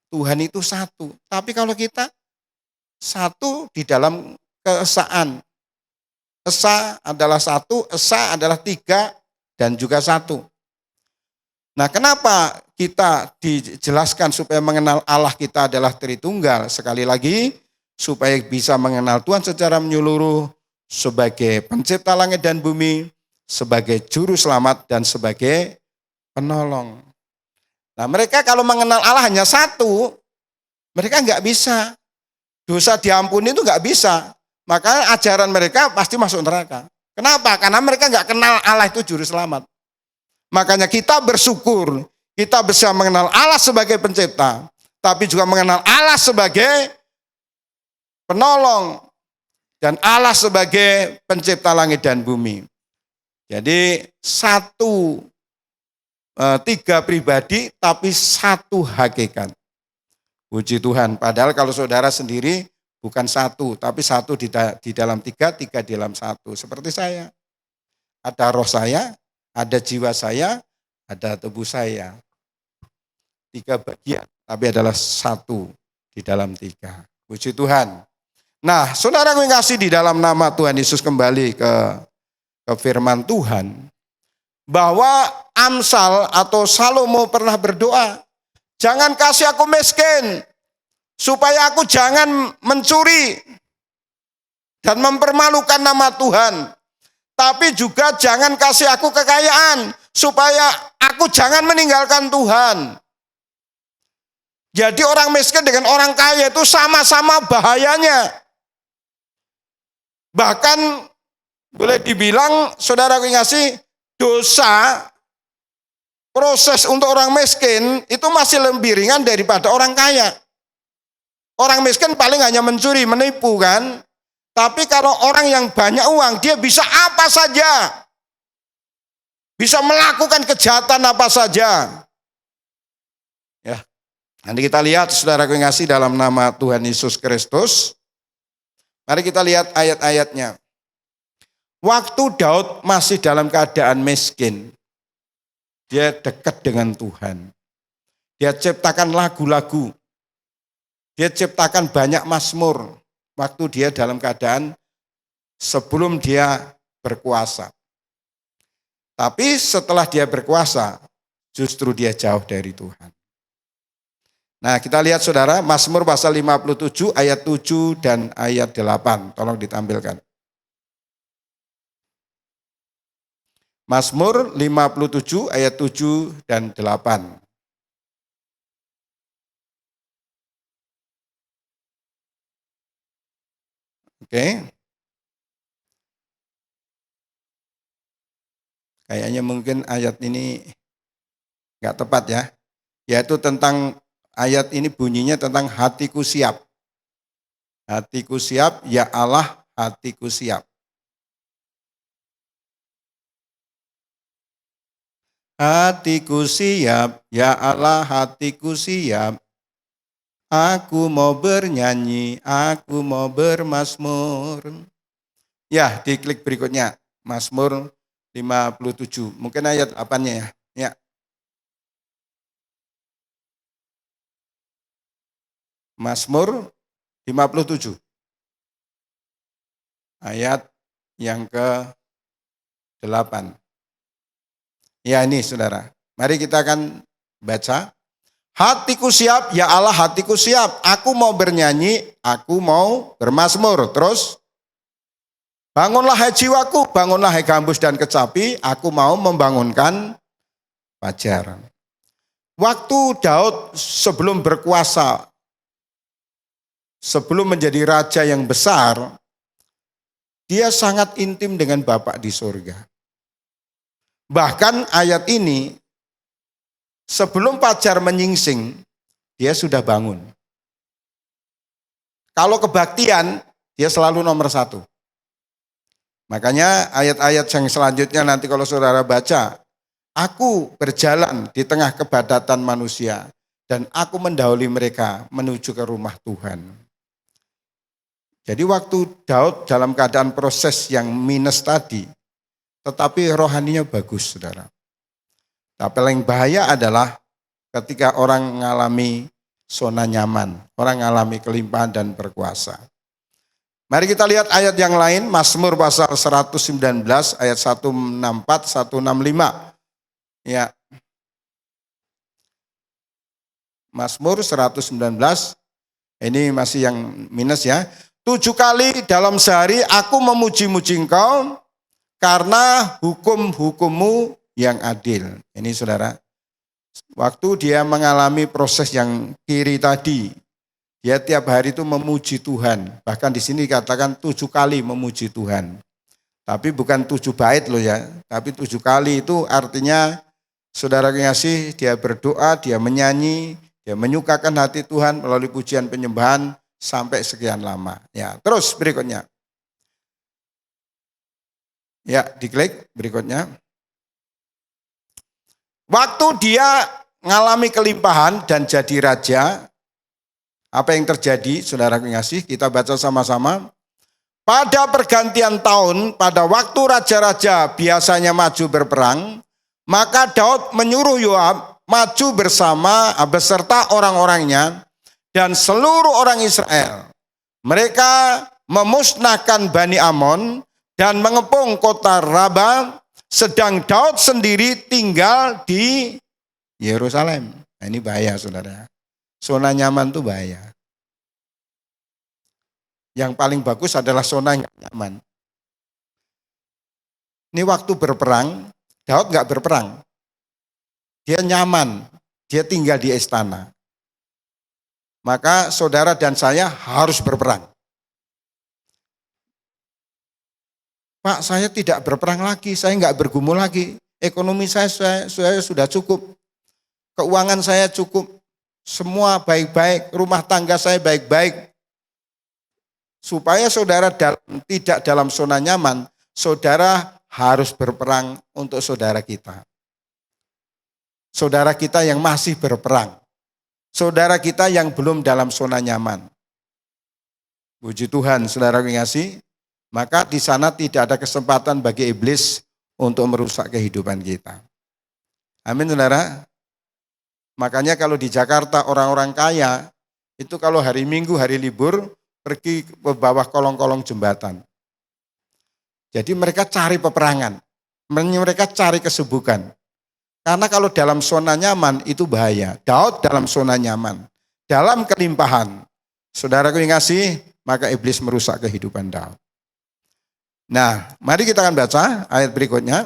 Tuhan itu 1. Tapi kalau kita 1 di dalam keesaan. Esa adalah 1, esa adalah 3, dan juga 1. Nah, kenapa kita dijelaskan supaya mengenal Allah kita adalah Tritunggal? Sekali lagi, supaya bisa mengenal Tuhan secara menyeluruh, sebagai pencipta langit dan bumi, sebagai juru selamat, dan sebagai penolong. Nah, mereka kalau mengenal Allah hanya 1, mereka nggak bisa. Dosa diampuni itu nggak bisa. Maka ajaran mereka pasti masuk neraka. Kenapa? Karena mereka nggak kenal Allah itu juru selamat. Makanya kita bersyukur, kita bisa mengenal Allah sebagai pencipta, tapi juga mengenal Allah sebagai penolong, dan Allah sebagai pencipta langit dan bumi. Jadi 3 pribadi tapi 1 hakikat. Puji Tuhan. Padahal kalau saudara sendiri bukan 1, tapi 1 di dalam 3, 3 di dalam 1. Seperti saya. Ada roh saya, ada jiwa saya, ada tubuh saya. 3 bagian, tapi adalah 1 di dalam 3. Puji Tuhan. Nah, saudara yang kasih, di dalam nama Tuhan Yesus, kembali ke firman Tuhan, bahwa Amsal atau Salomo pernah berdoa, jangan kasih aku miskin, supaya aku jangan mencuri dan mempermalukan nama Tuhan. Tapi juga jangan kasih aku kekayaan, supaya aku jangan meninggalkan Tuhan. Jadi orang miskin dengan orang kaya itu sama-sama bahayanya. Bahkan boleh dibilang, saudara ngasih, dosa proses untuk orang miskin itu masih lebih ringan daripada orang kaya. Orang miskin paling hanya mencuri, menipu kan. Tapi kalau orang yang banyak uang, dia bisa apa saja. Bisa melakukan kejahatan apa saja. Ya, Nanti kita lihat saudara yang ngasih dalam nama Tuhan Yesus Kristus. Mari kita lihat ayat-ayatnya. Waktu Daud masih dalam keadaan miskin, dia dekat dengan Tuhan. Dia ciptakan lagu-lagu. Dia ciptakan banyak mazmur waktu dia dalam keadaan sebelum dia berkuasa. Tapi setelah dia berkuasa, justru dia jauh dari Tuhan. Nah, kita lihat saudara, Mazmur pasal 57 ayat 7 dan ayat 8. Tolong ditampilkan. Mazmur 57 ayat 7 dan 8. Oke. Kayaknya mungkin ayat ini nggak tepat ya. Yaitu tentang ayat ini bunyinya tentang hatiku siap. Hatiku siap, ya Allah hatiku siap. Hatiku siap, ya Allah hatiku siap. Aku mau bernyanyi, aku mau bermazmur. Ya, diklik berikutnya. Mazmur 57. Mungkin ayat 8-nya ya. Ya. Mazmur 57. Ayat yang ke-8. Ya ini saudara. Mari kita akan baca. Hatiku siap, ya Allah hatiku siap. Aku mau bernyanyi, aku mau bermazmur. Terus, bangunlah hai jiwaku, bangunlah hai gambus dan kecapi. Aku mau membangunkan fajar. Waktu Daud sebelum berkuasa, sebelum menjadi raja yang besar, dia sangat intim dengan Bapa di surga. Bahkan ayat ini, sebelum fajar menyingsing, dia sudah bangun. Kalau kebaktian, dia selalu nomor 1. Makanya ayat-ayat yang selanjutnya nanti kalau saudara baca, aku berjalan di tengah kebadatan manusia, dan aku mendahului mereka menuju ke rumah Tuhan. Jadi waktu Daud dalam keadaan proses yang minus tadi, tetapi rohaninya bagus, saudara. Tapi yang bahaya adalah ketika orang mengalami zona nyaman, orang mengalami kelimpahan dan berkuasa. Mari kita lihat ayat yang lain, Mazmur pasal 119 ayat 164, 165. Ya. Mazmur 119, ini masih yang minus ya. 7 kali dalam sehari aku memuji-muji Engkau karena hukum-hukummu yang adil. Ini saudara, waktu dia mengalami proses yang kiri tadi, dia tiap hari itu memuji Tuhan. Bahkan di sini dikatakan 7 kali memuji Tuhan. Tapi bukan 7 bait loh ya, tapi 7 kali itu artinya saudara kekasih, dia berdoa, dia menyanyi, dia menyukakan hati Tuhan melalui pujian penyembahan sampai sekian lama. Ya, terus berikutnya. Ya, diklik berikutnya. Waktu dia mengalami kelimpahan dan jadi raja, apa yang terjadi, saudara kekasih? Kita baca sama-sama. Pada pergantian tahun, pada waktu raja-raja biasanya maju berperang, maka Daud menyuruh Yoab maju beserta orang-orangnya dan seluruh orang Israel. Mereka memusnahkan Bani Amon dan mengepung kota Raba, sedang Daud sendiri tinggal di Yerusalem. Nah, ini bahaya saudara. Zona nyaman itu bahaya. Yang paling bagus adalah zona yang nyaman. Ini waktu berperang, Daud nggak berperang. Dia nyaman, dia tinggal di istana. Maka saudara dan saya harus berperang. Pak, saya tidak berperang lagi, saya nggak bergumul lagi. Ekonomi saya sudah cukup. Keuangan saya cukup. Semua baik-baik, rumah tangga saya baik-baik. Supaya saudara tidak dalam zona nyaman, saudara harus berperang untuk saudara kita. Saudara kita yang masih berperang. saudara kita yang belum dalam zona nyaman. Puji Tuhan, saudara kasih, maka di sana tidak ada kesempatan bagi iblis untuk merusak kehidupan kita. Amin, saudara. Makanya kalau di Jakarta orang-orang kaya, itu kalau hari Minggu, hari libur, pergi ke bawah kolong-kolong jembatan. Jadi mereka cari peperangan, mereka cari kesibukan. Karena kalau dalam zona nyaman itu bahaya. Daud dalam zona nyaman, dalam kelimpahan. Saudaraku yang kasih, maka iblis merusak kehidupan Daud. Nah, mari kita akan baca ayat berikutnya.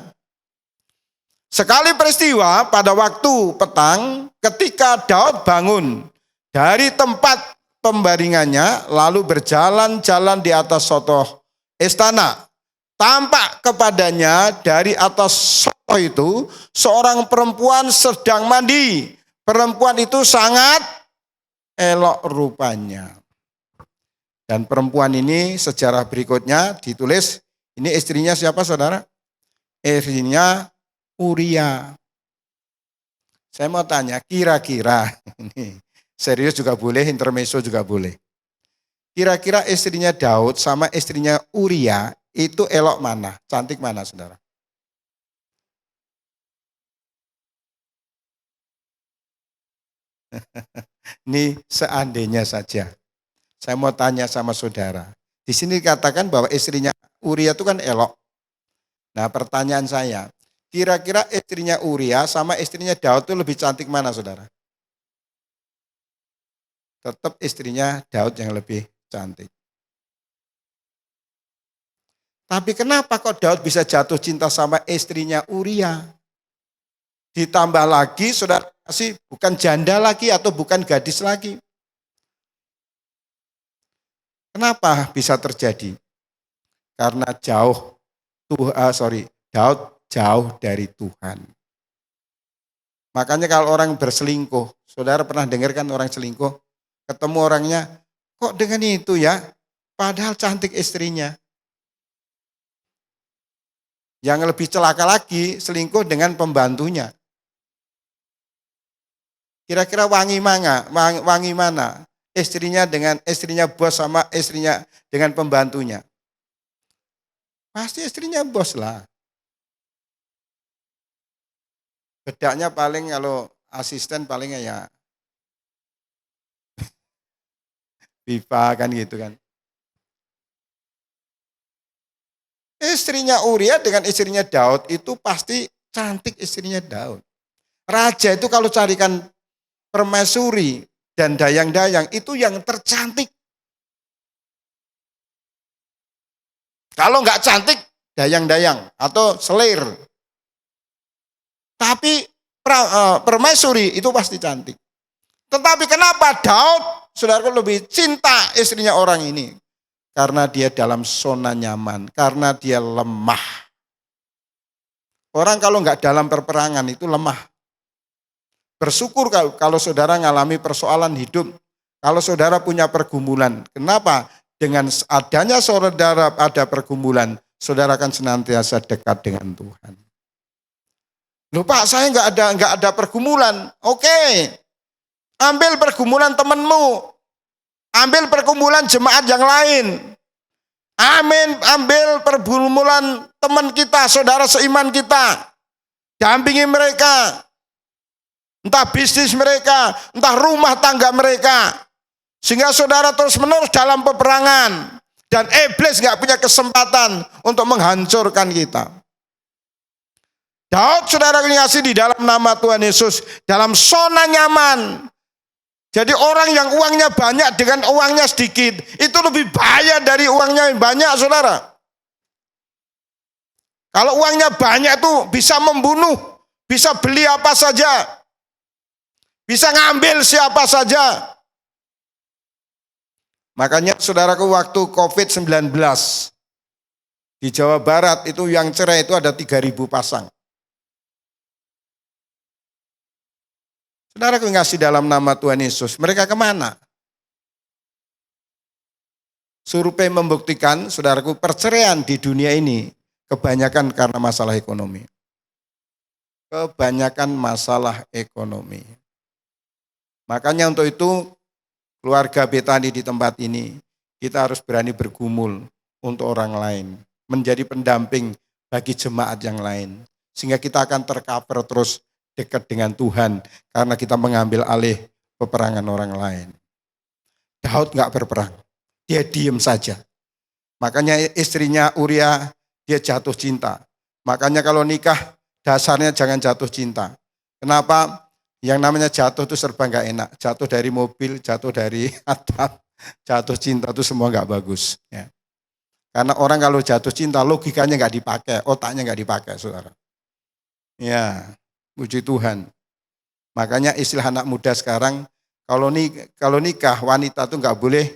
Sekali peristiwa pada waktu petang, ketika Daud bangun dari tempat pembaringannya, lalu berjalan-jalan di atas sotoh istana. Tampak kepadanya dari atas sotoh itu seorang perempuan sedang mandi. Perempuan itu sangat elok rupanya. Dan perempuan ini sejarah berikutnya ditulis, ini istrinya siapa saudara? Istrinya Uria. Saya mau tanya, kira-kira, ini serius juga boleh, intermezzo juga boleh. Kira-kira istrinya Daud sama istrinya Uria itu elok mana? Cantik mana saudara? Ini seandainya saja. Saya mau tanya sama saudara. Di sini dikatakan bahwa istrinya Uria itu kan elok. Nah pertanyaan saya, kira-kira istrinya Uria sama istrinya Daud itu lebih cantik mana saudara? Tetap istrinya Daud yang lebih cantik. Tapi kenapa kok Daud bisa jatuh cinta sama istrinya Uria? Ditambah lagi saudara kasih bukan janda lagi atau bukan gadis lagi. Kenapa bisa terjadi? Karena Daud jauh dari Tuhan. Makanya kalau orang berselingkuh, saudara pernah dengar kan orang selingkuh? Ketemu orangnya, kok dengan itu ya? Padahal cantik istrinya. Yang lebih celaka lagi, selingkuh dengan pembantunya. Kira-kira wangi mana? Istrinya bos sama istrinya dengan pembantunya. Pasti istrinya bos lah. Bedanya paling kalau asisten paling ya Viva kan gitu kan. Istrinya Uria dengan istrinya Daud itu pasti cantik istrinya Daud. Raja itu kalau carikan permaisuri dan dayang-dayang itu yang tercantik. Kalau nggak cantik, dayang-dayang atau selir. Tapi permaisuri itu pasti cantik. Tetapi kenapa Daud, saudara lebih cinta istrinya orang ini? Karena dia dalam zona nyaman, karena dia lemah. Orang kalau nggak dalam perperangan itu lemah. Bersyukur kalau saudara ngalami persoalan hidup, kalau saudara punya pergumulan. Kenapa? Dengan adanya saudara ada pergumulan, saudara akan senantiasa dekat dengan Tuhan. Loh Pak, saya nggak ada pergumulan. Oke, ambil pergumulan temanmu. Ambil pergumulan jemaat yang lain. Ambil pergumulan teman kita, saudara seiman kita. Dampingi mereka. Entah bisnis mereka, entah rumah tangga mereka. Sehingga saudara terus menerus dalam peperangan. Dan iblis gak punya kesempatan untuk menghancurkan kita. Daud saudara kasih di dalam nama Tuhan Yesus. Dalam zona nyaman. Jadi orang yang uangnya banyak dengan uangnya sedikit, itu lebih bahaya dari uangnya yang banyak, saudara. Kalau uangnya banyak itu bisa membunuh, bisa beli apa saja, bisa ngambil siapa saja. Makanya saudaraku waktu COVID-19 di Jawa Barat itu yang cerai itu ada 3.000 pasang. Saudaraku ngasih dalam nama Tuhan Yesus, mereka kemana? Survei membuktikan, saudaraku, perceraian di dunia ini kebanyakan karena masalah ekonomi. Kebanyakan masalah ekonomi. Makanya untuk itu keluarga Betani di tempat ini, kita harus berani bergumul untuk orang lain, menjadi pendamping bagi jemaat yang lain. Sehingga kita akan tercover terus dekat dengan Tuhan karena kita mengambil alih peperangan orang lain. Daud nggak berperang, dia diem saja. Makanya istrinya Uria dia jatuh cinta. Makanya kalau nikah dasarnya jangan jatuh cinta. Kenapa? Yang namanya jatuh itu serba nggak enak. Jatuh dari mobil, jatuh dari atap, jatuh cinta itu semua nggak bagus. Ya. Karena orang kalau jatuh cinta logikanya nggak dipakai, otaknya nggak dipakai, saudara. Ya, puji Tuhan. Makanya istilah anak muda sekarang, kalau nikah wanita itu nggak boleh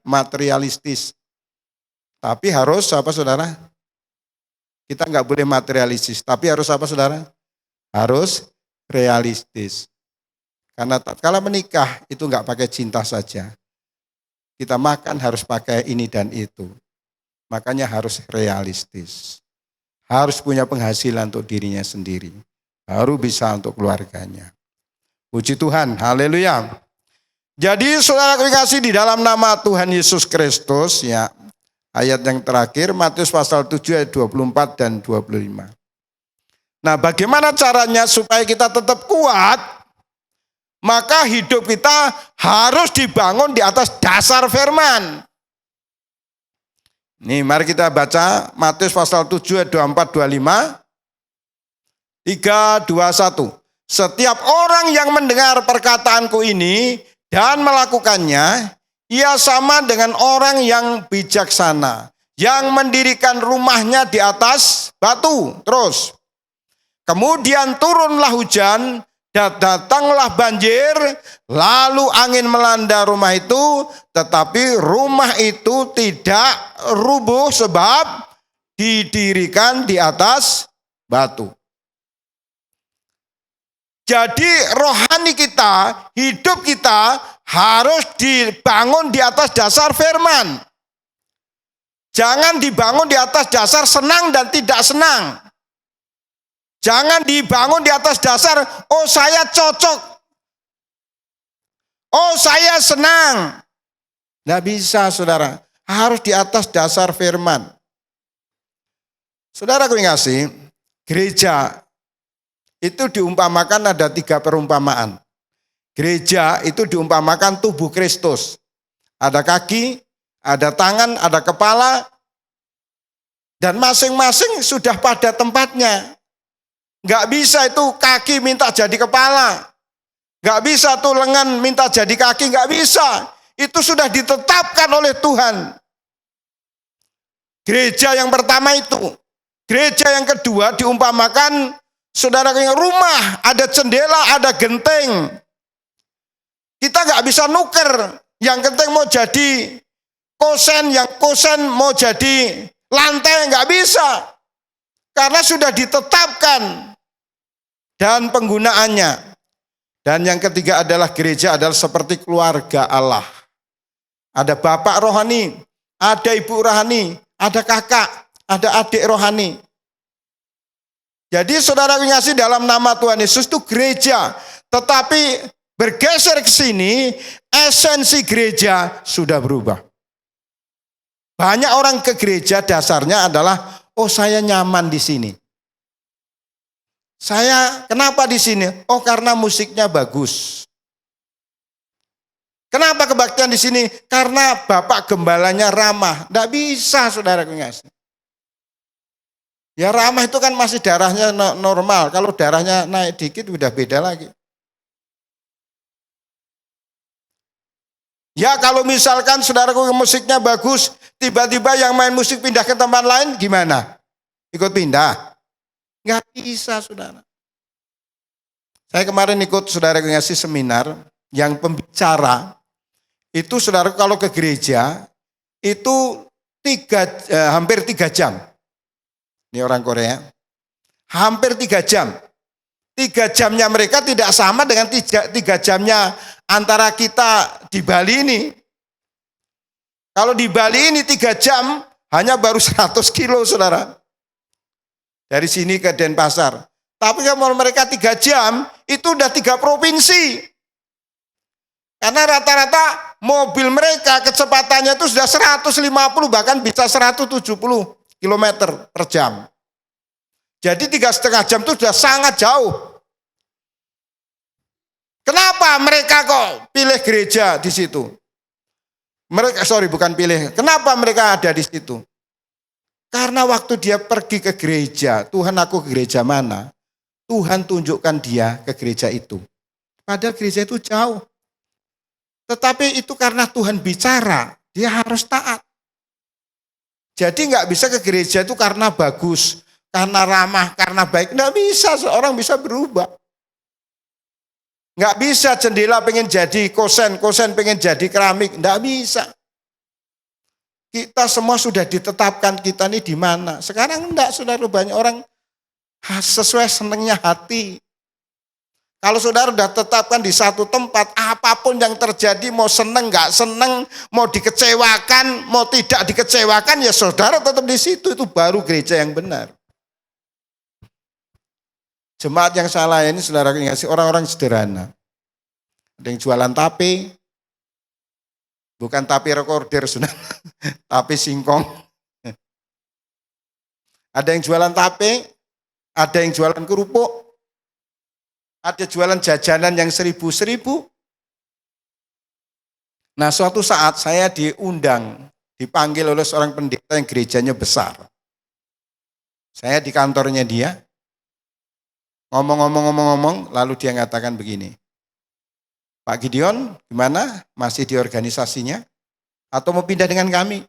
materialistis. Tapi harus apa saudara? Kita nggak boleh materialistis. Tapi harus apa saudara? Harus realistis. Karena tatkala menikah itu nggak pakai cinta saja. Kita makan harus pakai ini dan itu. Makanya harus realistis. Harus punya penghasilan untuk dirinya sendiri. Baru bisa untuk keluarganya. Puji Tuhan, haleluya. Jadi saudara kasih di dalam nama Tuhan Yesus Kristus, ya, ayat yang terakhir, Matius pasal 7 ayat 24 dan 25. Nah, bagaimana caranya supaya kita tetap kuat? Maka hidup kita harus dibangun di atas dasar firman. Nih, mari kita baca Matius pasal 7 ayat 24, 25. 3, 2, 1. Setiap orang yang mendengar perkataanku ini dan melakukannya, ia sama dengan orang yang bijaksana, yang mendirikan rumahnya di atas batu. Terus, kemudian turunlah hujan, datanglah banjir, lalu angin melanda rumah itu, tetapi rumah itu tidak rubuh sebab didirikan di atas batu. Jadi rohani kita, hidup kita harus dibangun di atas dasar firman. Jangan dibangun di atas dasar senang dan tidak senang. Jangan dibangun di atas dasar, oh saya cocok, oh saya senang. Tidak bisa saudara, harus di atas dasar firman. Saudara aku yang kasih, gereja itu diumpamakan ada 3 perumpamaan. Gereja itu diumpamakan tubuh Kristus. Ada kaki, ada tangan, ada kepala, dan masing-masing sudah pada tempatnya. Nggak bisa itu kaki minta jadi kepala. Nggak bisa tuh lengan minta jadi kaki, nggak bisa. Itu sudah ditetapkan oleh Tuhan. Gereja yang pertama itu. Gereja yang kedua diumpamakan saudara yang rumah, ada jendela, ada genteng. Kita nggak bisa nuker. Yang genteng mau jadi kosen, yang kosen mau jadi lantai, nggak bisa. Karena sudah ditetapkan dan penggunaannya. Dan yang ketiga adalah gereja adalah seperti keluarga Allah. Ada bapak rohani, ada ibu rohani, ada kakak, ada adik rohani. Jadi saudara ngasih dalam nama Tuhan Yesus itu gereja. Tetapi bergeser ke sini, esensi gereja sudah berubah. Banyak orang ke gereja dasarnya adalah, oh saya nyaman di sini. Saya kenapa di sini? Oh karena musiknya bagus. Kenapa kebaktian di sini? Karena bapak gembalanya ramah. Tidak bisa saudara ngasih. Ya ramah itu kan masih darahnya normal. Kalau darahnya naik dikit udah beda lagi. Ya kalau misalkan saudaraku musiknya bagus, tiba-tiba yang main musik pindah ke tempat lain, gimana? Ikut pindah? Nggak bisa saudara. Saya kemarin ikut saudaraku ngasih seminar yang pembicara. Itu saudaraku kalau ke gereja, itu hampir 3 jam. Ini orang Korea. Hampir 3 jam. 3 jamnya mereka tidak sama dengan 3 jamnya antara kita di Bali ini. Kalau di Bali ini 3 jam hanya baru 100 kilo saudara. Dari sini ke Denpasar. Tapi kalau mereka 3 jam itu udah 3 provinsi. Karena rata-rata mobil mereka kecepatannya itu sudah 150 bahkan bisa 170 km per jam. Jadi 3,5 jam itu sudah sangat jauh. Kenapa mereka kok pilih gereja di situ? Kenapa mereka ada di situ? Karena waktu dia pergi ke gereja, Tuhan aku ke gereja mana? Tuhan tunjukkan dia ke gereja itu. Padahal gereja itu jauh. Tetapi itu karena Tuhan bicara, dia harus taat. Jadi nggak bisa ke gereja itu karena bagus, karena ramah, karena baik. Nggak bisa, seorang bisa berubah. Nggak bisa jendela pengen jadi kosen pengen jadi keramik. Nggak bisa. Kita semua sudah ditetapkan kita ini di mana. Sekarang enggak, saudara, banyak orang sesuai senengnya hati. Kalau saudara sudah tetapkan di satu tempat, apapun yang terjadi, mau seneng, nggak seneng, mau dikecewakan, mau tidak dikecewakan, ya saudara tetap di situ. Itu baru gereja yang benar. Jemaat yang salah ini saudara ngasih orang-orang sederhana. Ada yang jualan tape, bukan tape rekorder, saudara, tape singkong. Ada yang jualan tape, ada yang jualan kerupuk. Ada jualan jajanan yang 1.000. Nah, suatu saat saya dipanggil oleh seorang pendeta yang gerejanya besar. Saya di kantornya dia, ngomong, lalu dia mengatakan begini, Pak Gideon, gimana? Masih di organisasinya? Atau mau pindah dengan kami?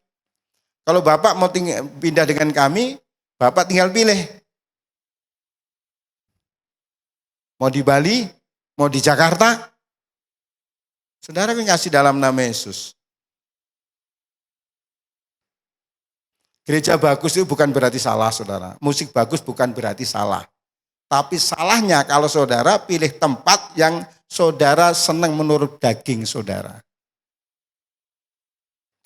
Kalau Bapak mau pindah dengan kami, Bapak tinggal pilih. Mau di Bali, mau di Jakarta. Saudara kasih dalam nama Yesus. Gereja bagus itu bukan berarti salah, saudara. Musik bagus bukan berarti salah. Tapi salahnya kalau saudara pilih tempat yang saudara senang menurut daging saudara.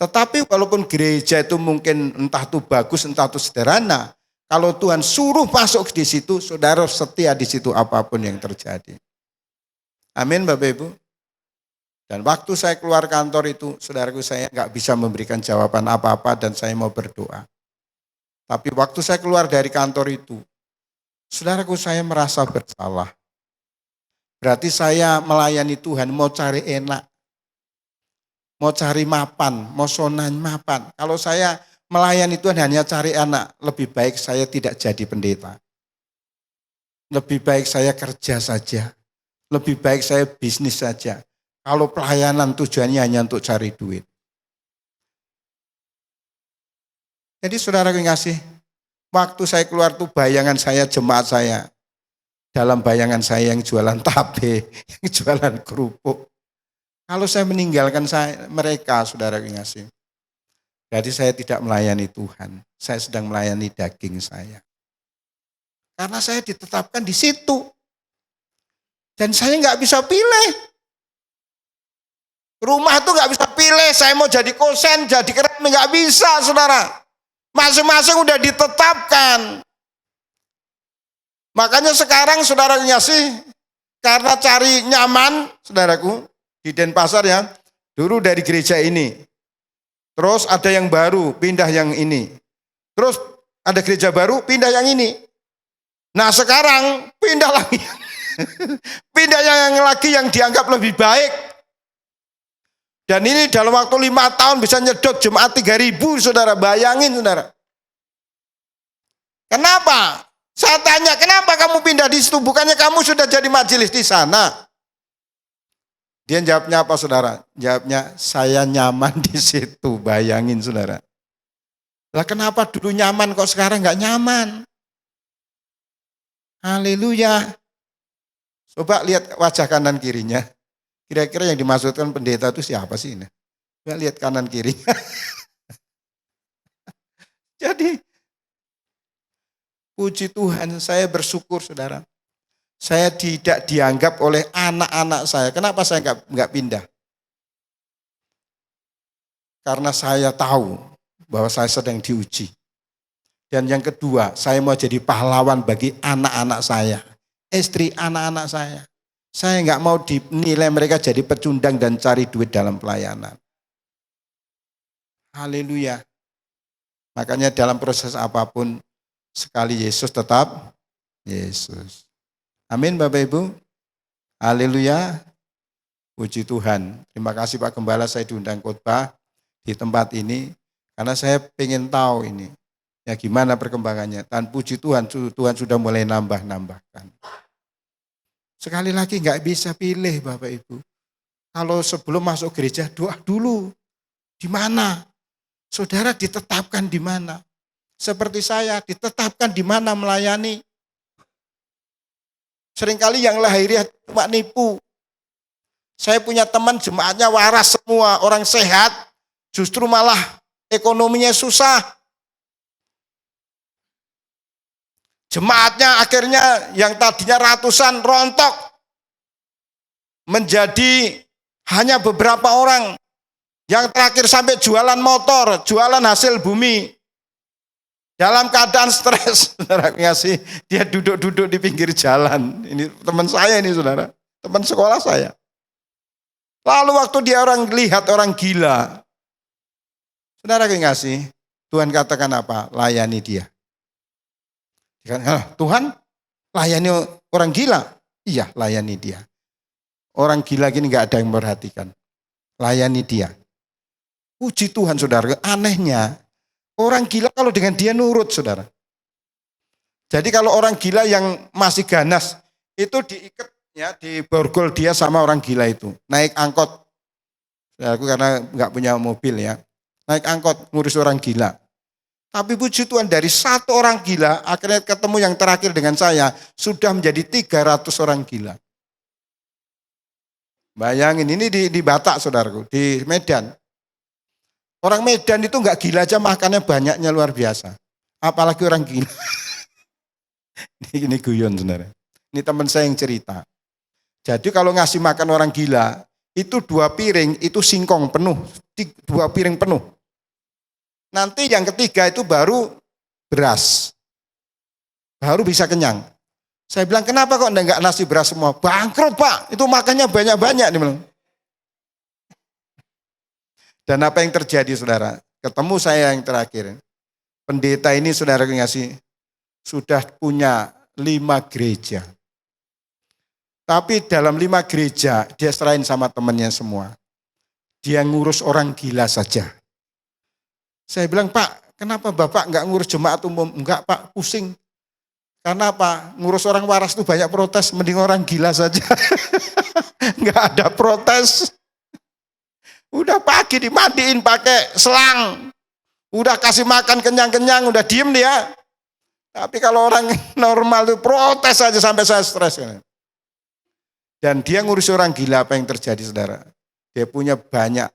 Tetapi walaupun gereja itu mungkin entah itu bagus, entah itu sederhana, kalau Tuhan suruh masuk di situ, saudara setia di situ apapun yang terjadi. Amin, Bapak Ibu. Dan waktu saya keluar kantor itu, saudaraku, saya nggak bisa memberikan jawaban apa-apa dan saya mau berdoa. Tapi waktu saya keluar dari kantor itu, saudaraku, saya merasa bersalah. Berarti saya melayani Tuhan, mau cari enak, mau cari mapan, mau sonan mapan. Kalau saya melayani Tuhan hanya cari anak, lebih baik saya tidak jadi pendeta. Lebih baik saya kerja saja. Lebih baik saya bisnis saja. Kalau pelayanan tujuannya hanya untuk cari duit. Jadi saudara yang ngasih, waktu saya keluar tuh bayangan saya, jemaat saya. Dalam bayangan saya yang jualan tape, yang jualan kerupuk. Kalau saya meninggalkan mereka, saudara yang ngasih. Jadi saya tidak melayani Tuhan, saya sedang melayani daging saya. Karena saya ditetapkan di situ. Dan saya nggak bisa pilih. Rumah itu nggak bisa pilih, saya mau jadi kosen, jadi keramik, nggak bisa, saudara. Masing-masing udah ditetapkan. Makanya sekarang saudara ngasih, karena cari nyaman, saudaraku, di Denpasar ya, dulu dari gereja ini. Terus ada yang baru, pindah yang ini. Terus ada gereja baru, pindah yang ini. Nah sekarang pindah lagi. Pindah yang lagi yang dianggap lebih baik. Dan ini dalam waktu 5 tahun bisa nyedot jemaat 3.000, saudara. Bayangin, saudara. Kenapa? Saya tanya, kenapa kamu pindah di situ? Bukannya kamu sudah jadi majelis di sana? Dia jawabnya apa, saudara? Jawabnya, saya nyaman di situ. Bayangin, saudara. Lah kenapa dulu nyaman kok sekarang nggak nyaman? Haleluya. Coba lihat wajah kanan kirinya. Kira-kira yang dimaksudkan pendeta itu siapa sih ini? Coba lihat kanan kirinya. Jadi, puji Tuhan, saya bersyukur, saudara. Saya tidak dianggap oleh anak-anak saya. Kenapa saya nggak pindah? Karena saya tahu bahwa saya sedang diuji. Dan yang kedua, saya mau jadi pahlawan bagi anak-anak saya. Istri anak-anak saya. Saya nggak mau dinilai mereka jadi pecundang dan cari duit dalam pelayanan. Haleluya. Makanya dalam proses apapun, sekali Yesus tetap Yesus. Amin Bapak Ibu. Haleluya. Puji Tuhan. Terima kasih Pak Gembala, saya diundang khotbah di tempat ini. Karena saya pengen tahu ini. Ya gimana perkembangannya. Dan puji Tuhan, Tuhan sudah mulai nambahkan. Sekali lagi nggak bisa pilih Bapak Ibu. Kalau sebelum masuk gereja doa dulu. Di mana? Saudara ditetapkan di mana? Seperti saya ditetapkan di mana melayani. Seringkali yang lahiriah cuma nipu. Saya punya teman jemaatnya waras semua, orang sehat, justru malah ekonominya susah. Jemaatnya akhirnya yang tadinya ratusan rontok menjadi hanya beberapa orang. Yang terakhir sampai jualan motor, jualan hasil bumi. Dalam keadaan stres, saudara ngasih, dia duduk-duduk di pinggir jalan. Ini teman saya ini saudara, teman sekolah saya. Lalu waktu dia orang lihat orang gila, saudara ngasih, Tuhan katakan apa? Layani dia. Tuhan, layani orang gila? Iya, layani dia. Orang gila gini gak ada yang memperhatikan. Layani dia. Puji Tuhan saudara, anehnya orang gila kalau dengan dia nurut saudara. Jadi kalau orang gila yang masih ganas, itu diikat ya, diborgol dia sama orang gila itu. Naik angkot, aku karena nggak punya mobil ya, naik angkot ngurus orang gila. Tapi puji Tuhan dari satu orang gila, akhirnya ketemu yang terakhir dengan saya, sudah menjadi 300 orang gila. Bayangin ini di Batak saudaraku, di Medan. Orang Medan itu nggak gila aja makannya banyaknya luar biasa. Apalagi orang gila. Ini guyon saudara. Ini teman saya yang cerita. Jadi kalau ngasih makan orang gila, itu 2 piring, itu singkong penuh. 2 piring penuh. Nanti yang ketiga itu baru beras. Baru bisa kenyang. Saya bilang, kenapa kok enggak nasi beras semua? Bangkrut Pak, itu makannya banyak-banyak. Dia bilang. Dan apa yang terjadi saudara? Ketemu saya yang terakhir. Pendeta ini saudara ngasih, sudah punya 5 gereja. Tapi dalam 5 gereja, dia serahin sama temannya semua. Dia ngurus orang gila saja. Saya bilang, Pak, kenapa Bapak enggak ngurus jemaat umum? Enggak Pak, pusing. Karena apa? Ngurus orang waras itu banyak protes, mending orang gila saja. Enggak ada protes. Udah pagi dimandiin pakai selang. Udah kasih makan kenyang-kenyang, udah diem dia. Tapi kalau orang normal itu protes aja sampai saya stres. Dan dia ngurus orang gila, apa yang terjadi saudara? Dia punya banyak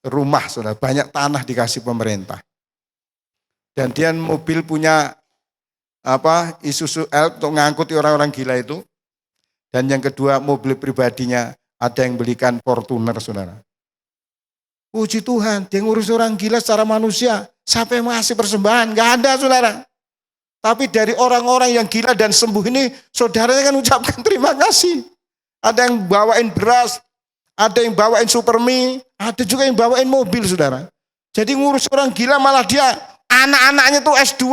rumah saudara, banyak tanah dikasih pemerintah. Dan dia mobil punya Isuzu Elf untuk ngangkuti orang-orang gila itu. Dan yang kedua mobil pribadinya ada yang belikan Fortuner saudara. Puji Tuhan, dia ngurus orang gila secara manusia. Siapa yang ngasih persembahan? Gak ada saudara. Tapi dari orang-orang yang gila dan sembuh ini, saudaranya kan ucapkan terima kasih. Ada yang bawain beras, ada yang bawain supermi, ada juga yang bawain mobil saudara. Jadi ngurus orang gila malah dia, anak-anaknya tuh S2,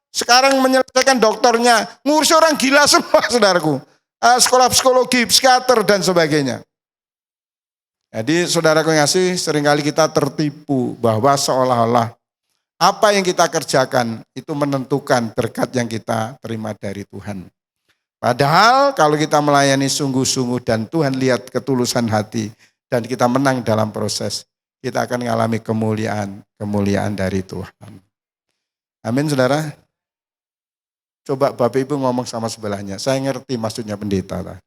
sekarang menyelesaikan doktornya. Ngurus orang gila semua saudaraku. Sekolah psikologi, psikiater dan sebagainya. Jadi saudaraku yang ngasih, seringkali kita tertipu bahwa seolah-olah apa yang kita kerjakan itu menentukan berkat yang kita terima dari Tuhan. Padahal kalau kita melayani sungguh-sungguh dan Tuhan lihat ketulusan hati dan kita menang dalam proses, kita akan mengalami kemuliaan dari Tuhan. Amin saudara. Coba Bapak Ibu ngomong sama sebelahnya, saya ngerti maksudnya pendeta lah.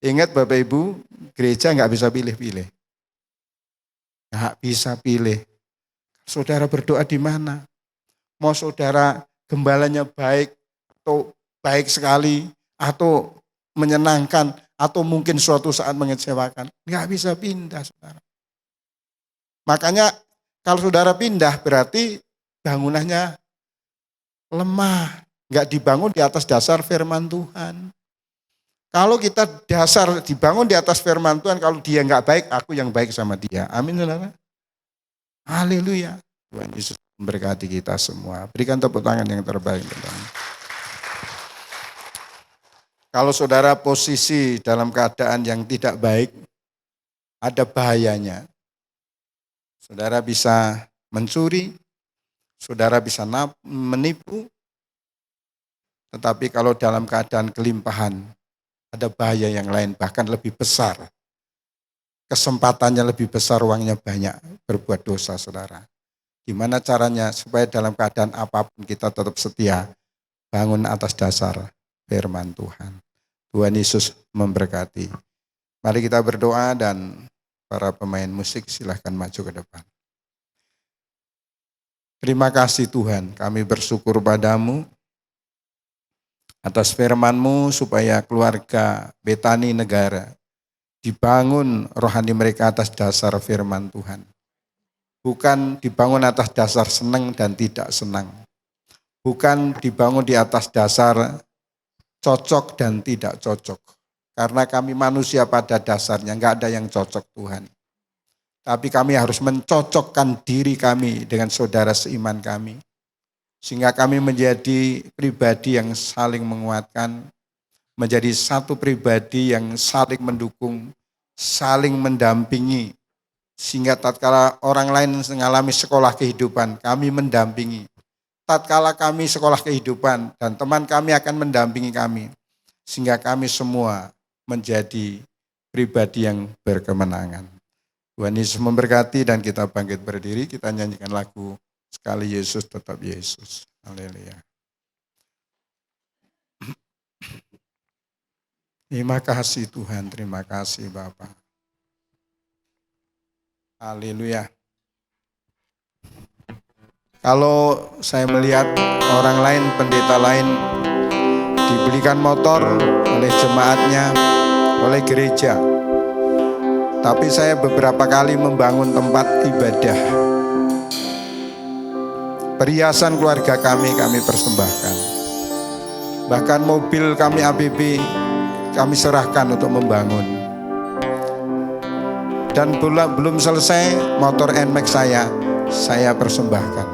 Ingat Bapak Ibu, gereja nggak bisa pilih-pilih. Nggak bisa pilih. Saudara berdoa di mana? Mau saudara gembalanya baik atau baik sekali, atau menyenangkan, atau mungkin suatu saat mengecewakan. Nggak bisa pindah saudara. Makanya kalau saudara pindah berarti bangunannya lemah. Nggak dibangun di atas dasar firman Tuhan. Kalau kita dasar dibangun di atas firman Tuhan, kalau dia nggak baik, aku yang baik sama dia. Amin, saudara. Haleluya. Tuhan Yesus memberkati kita semua. Berikan tepuk tangan yang terbaik. Kalau saudara posisi dalam keadaan yang tidak baik, ada bahayanya. Saudara bisa mencuri, saudara bisa menipu, tetapi kalau dalam keadaan kelimpahan, ada bahaya yang lain, bahkan lebih besar. Kesempatannya lebih besar, uangnya banyak, berbuat dosa, saudara. Gimana caranya supaya dalam keadaan apapun kita tetap setia, bangun atas dasar firman Tuhan. Tuhan Yesus memberkati. Mari kita berdoa dan para pemain musik silahkan maju ke depan. Terima kasih Tuhan, kami bersyukur padamu atas firman-Mu supaya keluarga Betani Negara dibangun rohani mereka atas dasar firman Tuhan. Bukan dibangun atas dasar senang dan tidak senang. Bukan dibangun di atas dasar cocok dan tidak cocok. Karena kami manusia pada dasarnya, enggak ada yang cocok Tuhan. Tapi kami harus mencocokkan diri kami dengan saudara seiman kami. Sehingga kami menjadi pribadi yang saling menguatkan, menjadi satu pribadi yang saling mendukung, saling mendampingi. Sehingga tatkala orang lain mengalami sekolah kehidupan, kami mendampingi. Tatkala kami sekolah kehidupan dan teman kami akan mendampingi kami. Sehingga kami semua menjadi pribadi yang berkemenangan. Tuhan Yesus memberkati dan kita bangkit berdiri, kita nyanyikan lagu Sekali Yesus tetap Yesus. Haleluya. Terima kasih Tuhan, terima kasih Bapa. Haleluya. Kalau saya melihat orang lain, pendeta lain dibelikan motor oleh jemaatnya, oleh gereja. Tapi saya beberapa kali membangun tempat ibadah. Perhiasan keluarga kami persembahkan. Bahkan mobil kami ABB kami serahkan untuk membangun. Dan belum selesai motor NMAX saya persembahkan.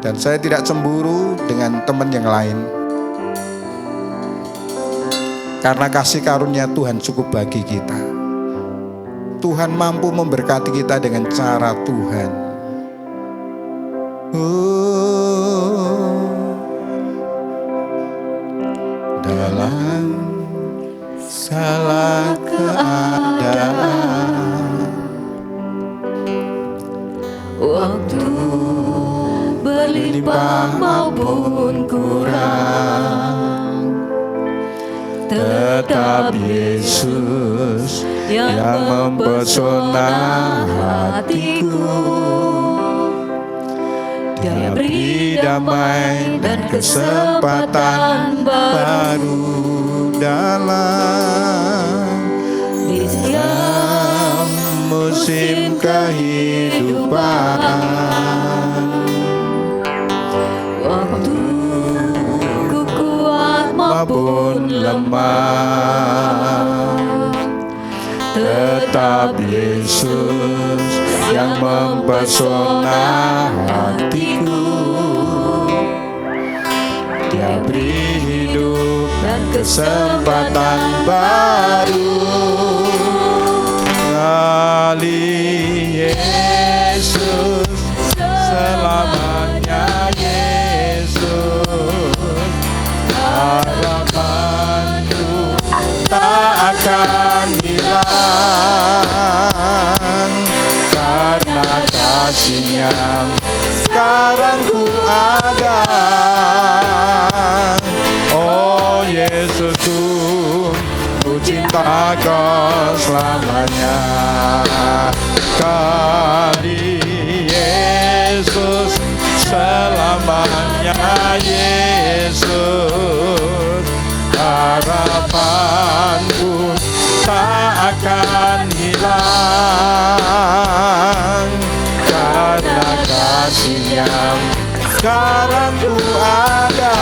Dan saya tidak cemburu dengan teman yang lain. Karena kasih karunia Tuhan cukup bagi kita. Tuhan mampu memberkati kita dengan cara Tuhan. Dalam segala keadaan, waktu berlimpah maupun kurang, tetap Yesus yang mempesona hatiku. Dia beri damai dan kesempatan baru dalam setiap musim kehidupan. Waktu ku kuat maupun lemah, tetap Yesus yang mempesona hatiku. Dia beri hidup dan kesempatan baru. Kali Yesus, selamanya Yesus, harapanku tak akan hilang, karena kasih-Nya sekarang ku ada. Oh Yesusku, ku cinta Kau selamanya. Kali Yesus, selamanya Yesus, harapanku tak akan hilang, karena kasih-Nya sekarang ku ada.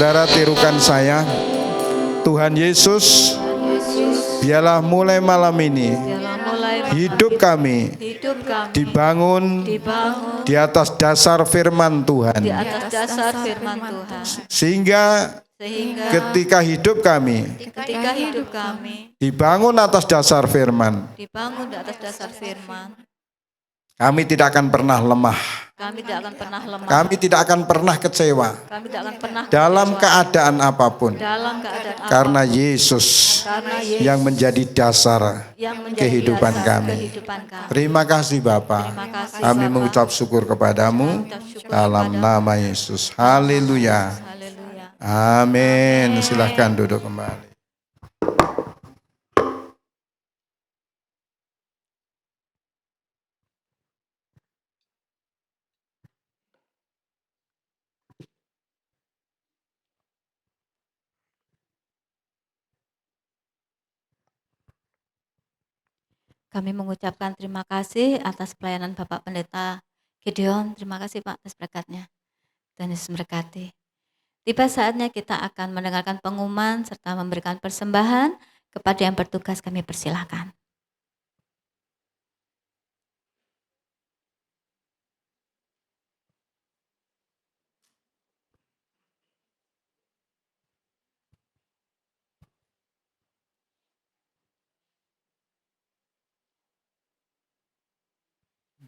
Saudara tirukan saya. Tuhan Yesus, biarlah mulai malam ini Biarlah mulai hidup kami hidup kami dibangun dibangun di atas dasar firman Tuhan. di atas dasar firman Tuhan. Sehingga Sehingga ketika hidup kami ketika hidup kami dibangun atas dasar firman, dibangun di atas dasar firman, kami tidak akan pernah lemah. kami tidak akan pernah lemah. Kami tidak akan pernah kecewa Kami tidak akan pernah dalam kecewa keadaan apapun. dalam keadaan Karena Yesus karena Yesus yang menjadi dasar yang menjadi kehidupan dasar kami. kehidupan kami. Terima kasih Bapa. Terima kasih, Kami Bapa. mengucap syukur kepadamu Mengucap syukur dalam kepadamu. nama Yesus. Haleluya. Haleluya. Amin. Silahkan duduk kembali. Kami mengucapkan terima kasih atas pelayanan Bapak Pendeta Gideon. Terima kasih Pak atas berkatnya. Tuhan Yesus memberkati. Tiba saatnya kita akan mendengarkan pengumuman serta memberikan persembahan kepada yang bertugas. Kami persilahkan.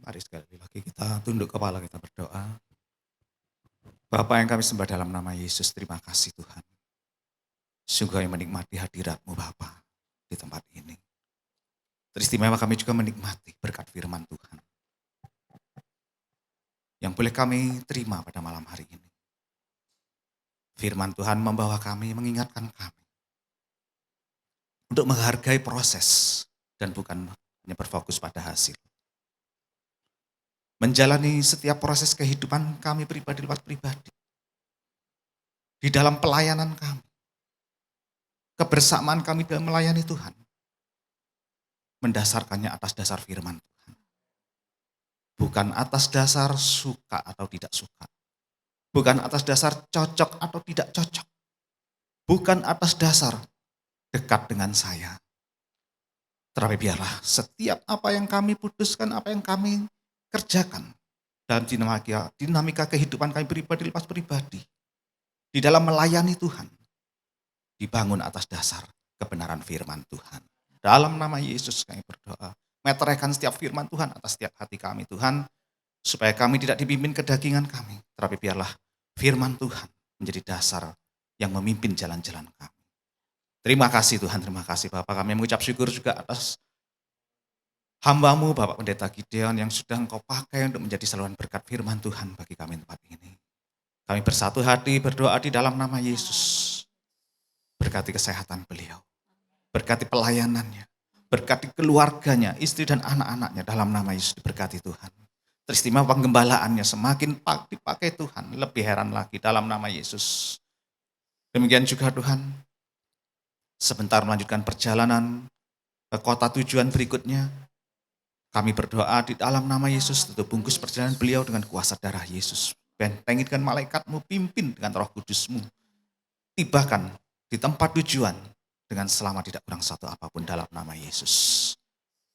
Mari sekali lagi kita tunduk kepala, kita berdoa. Bapa yang kami sembah dalam nama Yesus, terima kasih Tuhan. Sungguh kami menikmati hadirat-Mu Bapa di tempat ini. Teristimewa kami juga menikmati berkat firman Tuhan yang boleh kami terima pada malam hari ini. Firman Tuhan membawa kami, mengingatkan kami untuk menghargai proses dan bukan hanya berfokus pada hasil. Menjalani setiap proses kehidupan kami pribadi lewat pribadi. Di dalam pelayanan kami. Kebersamaan kami dalam melayani Tuhan. Mendasarkannya atas dasar firman Tuhan. Bukan atas dasar suka atau tidak suka. Bukan atas dasar cocok atau tidak cocok. Bukan atas dasar dekat dengan saya. Tetapi biarlah setiap apa yang kami putuskan, apa yang kami kerjakan dalam dinamika kehidupan kami pribadi lepas pribadi, di dalam melayani Tuhan, dibangun atas dasar kebenaran firman Tuhan. Dalam nama Yesus kami berdoa, meteraikan setiap firman Tuhan atas setiap hati kami Tuhan, supaya kami tidak dipimpin kedagingan kami, tetapi biarlah firman Tuhan menjadi dasar yang memimpin jalan-jalan kami. Terima kasih Tuhan, terima kasih Bapak. Kami mengucap syukur juga atas hamba-Mu Bapak Pendeta Gideon yang sudah Engkau pakai untuk menjadi saluran berkat firman Tuhan bagi kami tempat ini. Kami bersatu hati berdoa di dalam nama Yesus. Berkati kesehatan beliau, berkati pelayanannya, berkati keluarganya, istri dan anak-anaknya dalam nama Yesus diberkati Tuhan. Teristimewa penggembalaannya semakin dipakai Tuhan, lebih heran lagi dalam nama Yesus. Demikian juga Tuhan, sebentar melanjutkan perjalanan ke kota tujuan berikutnya, kami berdoa di dalam nama Yesus, tutup bungkus perjalanan beliau dengan kuasa darah Yesus. Bentengi dengan malaikat-Mu, pimpin dengan roh kudus-Mu. Tibakan di tempat tujuan dengan selamat, tidak kurang satu apapun dalam nama Yesus.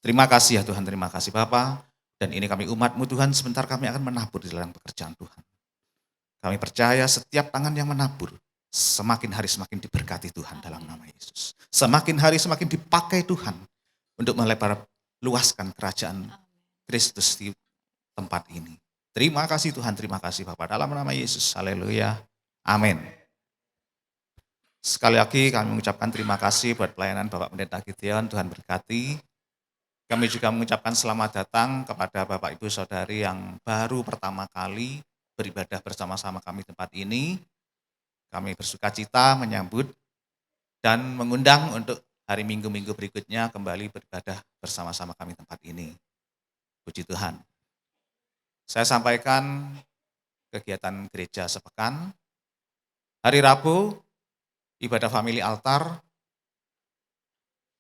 Terima kasih ya Tuhan, terima kasih Bapa. Dan ini kami umat-Mu Tuhan, sebentar kami akan menabur di dalam pekerjaan Tuhan. Kami percaya setiap tangan yang menabur, semakin hari semakin diberkati Tuhan dalam nama Yesus. Semakin hari semakin dipakai Tuhan untuk melebar luaskan kerajaan Kristus di tempat ini. Terima kasih Tuhan, terima kasih Bapak dalam nama Yesus. Haleluya. Amin. Sekali lagi kami mengucapkan terima kasih buat pelayanan Bapak Pendeta Gideon, Tuhan berkati. Kami juga mengucapkan selamat datang kepada Bapak Ibu Saudari yang baru pertama kali beribadah bersama-sama kami tempat ini. Kami bersuka cita menyambut dan mengundang untuk hari Minggu-Minggu berikutnya kembali beribadah bersama-sama kami tempat ini. Puji Tuhan. Saya sampaikan kegiatan gereja sepekan. Hari Rabu, ibadah family altar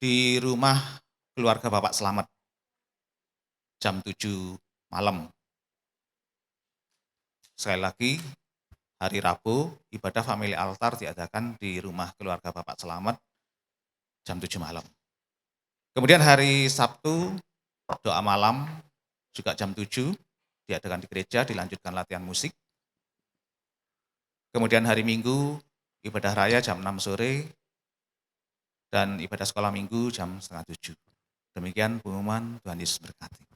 di rumah keluarga Bapak Selamat. Jam 7 malam. Sekali lagi, hari Rabu ibadah family altar diadakan di rumah keluarga Bapak Selamat jam 7 malam. Kemudian hari Sabtu doa malam juga jam 7 diadakan di gereja, dilanjutkan latihan musik. Kemudian hari Minggu ibadah raya jam 6 sore dan ibadah sekolah minggu jam setengah 7. Demikian pengumuman, Tuhan Yesus berkati.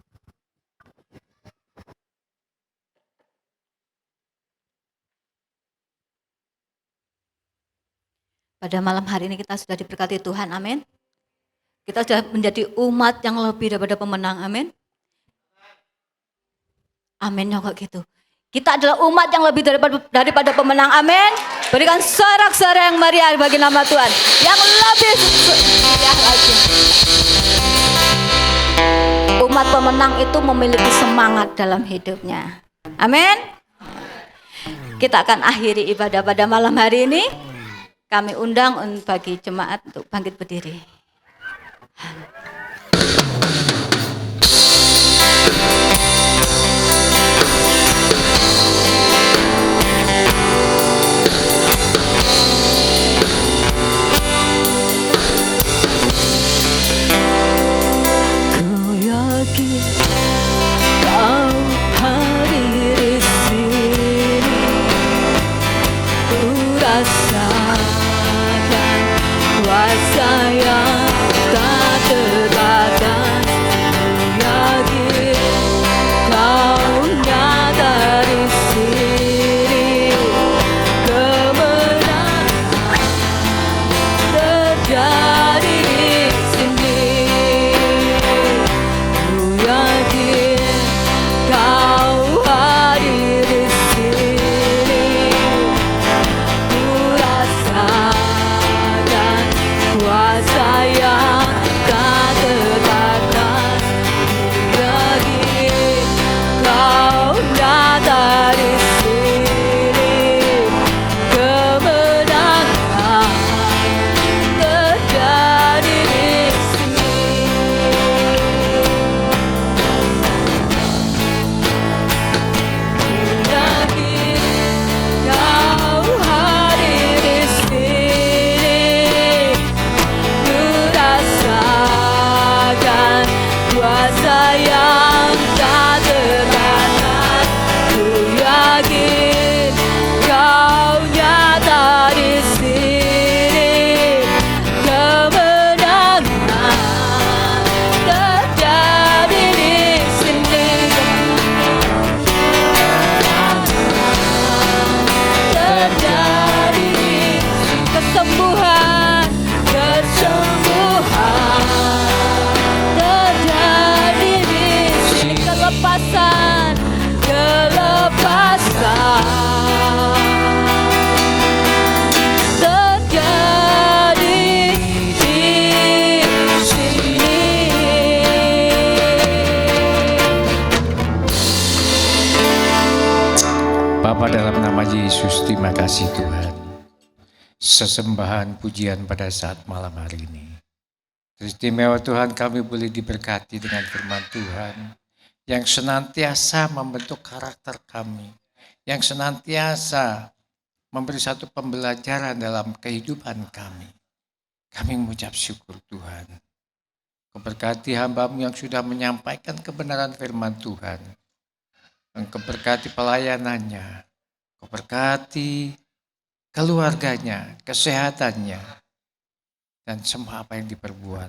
Pada malam hari ini kita sudah diberkati Tuhan, amin. Kita sudah menjadi umat yang lebih daripada pemenang, amin. Amin, ya kok gitu. Kita adalah umat yang lebih daripada pemenang, amin. Berikan sorak-sorai yang meriah bagi nama Tuhan. Yang lebih meriah lagi. Umat pemenang itu memiliki semangat dalam hidupnya. Amin. Kita akan akhiri ibadah pada malam hari ini. Kami undang bagi jemaat untuk bangkit berdiri. Ku yakin kau hadir di sini. Ku rasakan kuasa yang tak terbatas. Ku yakin kau nyata di sini. Kemenangan terjadi di sini. Ku yakin kau hadir di sini. Ku rasakan kuasa yang tak terbatas. Ku yakin kau nyata di sini. Kemenangan terjadi di sini. Ku yakin kau hadir di sini. Ku rasakan kuasa yang tak terbatas. Ku yakin kau nyata di sini. Kemenangan terjadi di sini. Terjadi kesembuhan, terjadi di sini. Kelepasan terjadi di sini. Bapa, dalam nama Yesus, terima kasih Tuhan. Sesembahan pujian pada saat malam hari ini. Teristimewa Tuhan, kami boleh diberkati dengan firman Tuhan yang senantiasa membentuk karakter kami, yang senantiasa memberi satu pembelajaran dalam kehidupan kami. Kami mengucap syukur Tuhan. Kau berkati hamba-Mu yang sudah menyampaikan kebenaran firman Tuhan. Engkau berkati pelayanannya, Kau berkati keluarganya, kesehatannya, dan semua apa yang diperbuat.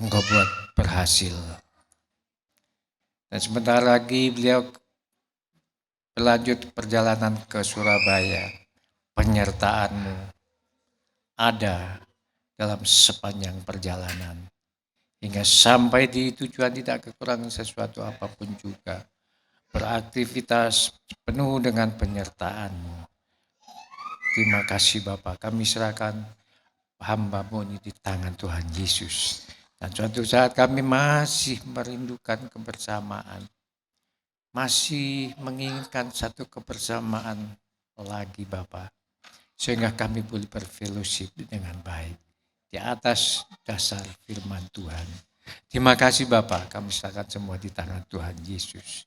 Engkau buat berhasil. Dan sebentar lagi beliau berlanjut perjalanan ke Surabaya. Penyertaan-Mu ada dalam sepanjang perjalanan. Hingga sampai di tujuan tidak kekurangan sesuatu apapun juga. Beraktivitas penuh dengan penyertaan-Mu. Terima kasih Bapa, kami serahkan hamba-Mu ini di tangan Tuhan Yesus. Dan suatu saat kami masih merindukan kebersamaan. Masih menginginkan satu kebersamaan lagi Bapa. Sehingga kami boleh berfellowship dengan baik. Di atas dasar firman Tuhan. Terima kasih Bapa, kami serahkan semua di tangan Tuhan Yesus.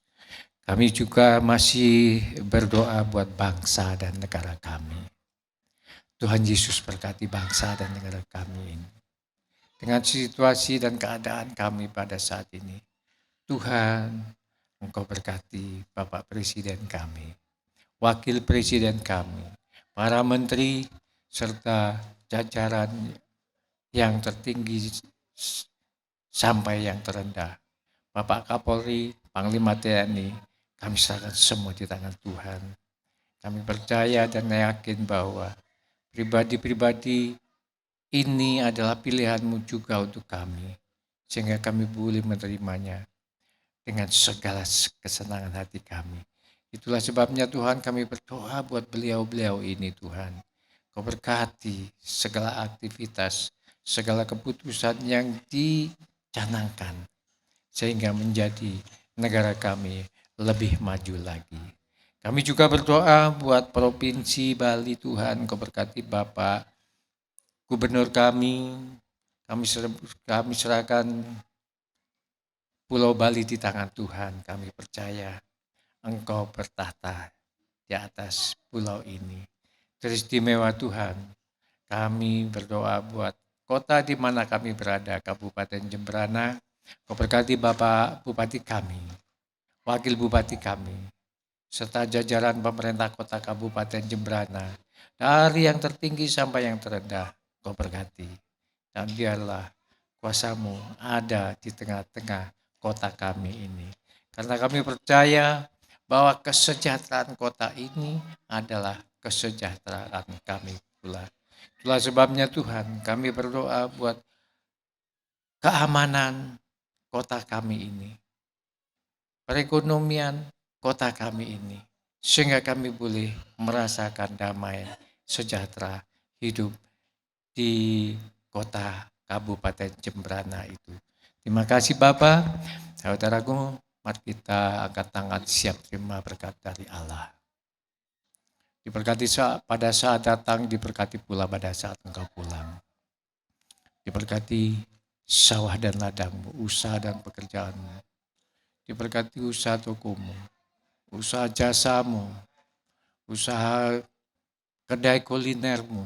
Kami juga masih berdoa buat bangsa dan negara kami. Tuhan Yesus berkati bangsa dan negara kami ini. Dengan situasi dan keadaan kami pada saat ini, Tuhan, Engkau berkati Bapak Presiden kami, Wakil Presiden kami, para menteri, serta jajaran yang tertinggi sampai yang terendah. Bapak Kapolri, Panglima TNI, kami serahkan semua di tangan Tuhan. Kami percaya dan yakin bahwa pribadi-pribadi ini adalah pilihan-Mu juga untuk kami, sehingga kami boleh menerimanya dengan segala kesenangan hati kami. Itulah sebabnya Tuhan kami berdoa buat beliau-beliau ini Tuhan. Kau berkati segala aktivitas, segala keputusan yang dicanangkan, sehingga menjadi negara kami lebih maju lagi. Kami juga berdoa buat Provinsi Bali Tuhan, Kau berkati Bapak Gubernur kami serahkan Pulau Bali di tangan Tuhan. Kami percaya Engkau bertahta di atas pulau ini. Teristimewa Tuhan, kami berdoa buat kota di mana kami berada, Kabupaten Jemberana. Kau berkati Bapak Bupati kami, Wakil Bupati kami, serta jajaran pemerintah kota Kabupaten Jemberana, dari yang tertinggi sampai yang terendah. Kau berkati, dan biarlah kuasa-Mu ada di tengah-tengah kota kami ini. Karena kami percaya bahwa kesejahteraan kota ini adalah kesejahteraan kami pula. Itulah sebabnya Tuhan, kami berdoa buat keamanan kota kami ini, perekonomian kota kami ini, sehingga kami boleh merasakan damai, sejahtera, hidup di kota Kabupaten Jemberana itu. Terima kasih Bapak. Saudaraku, mari kita angkat tangan siap terima berkat dari Allah. Diberkati pada saat datang, diberkati pula pada saat engkau pulang. Diberkati sawah dan ladangmu, usaha dan pekerjaanmu. Diberkati usaha tokomu, usaha jasamu, usaha kedai kulinermu,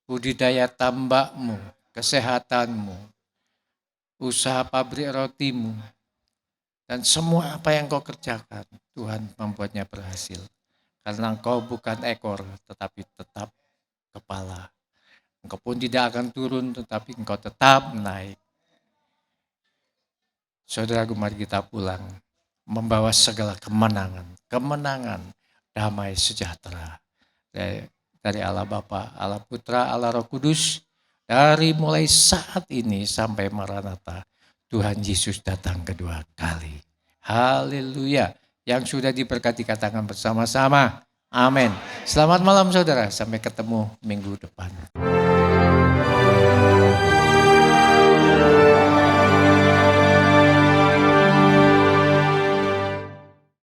budidaya tambakmu, kesehatanmu, usaha pabrik rotimu, dan semua apa yang kau kerjakan, Tuhan membuatnya berhasil. Karena engkau bukan ekor, tetapi tetap kepala. Engkau pun tidak akan turun, tetapi engkau tetap naik. Saudaraku, mari kita pulang, membawa segala kemenangan, damai sejahtera dari Allah Bapa, Allah Putra, Allah Roh Kudus, dari mulai saat ini sampai Maranatha, Tuhan Yesus datang kedua kali. Haleluya. Yang sudah diberkati katakan bersama-sama. Amin. Selamat malam saudara, sampai ketemu minggu depan.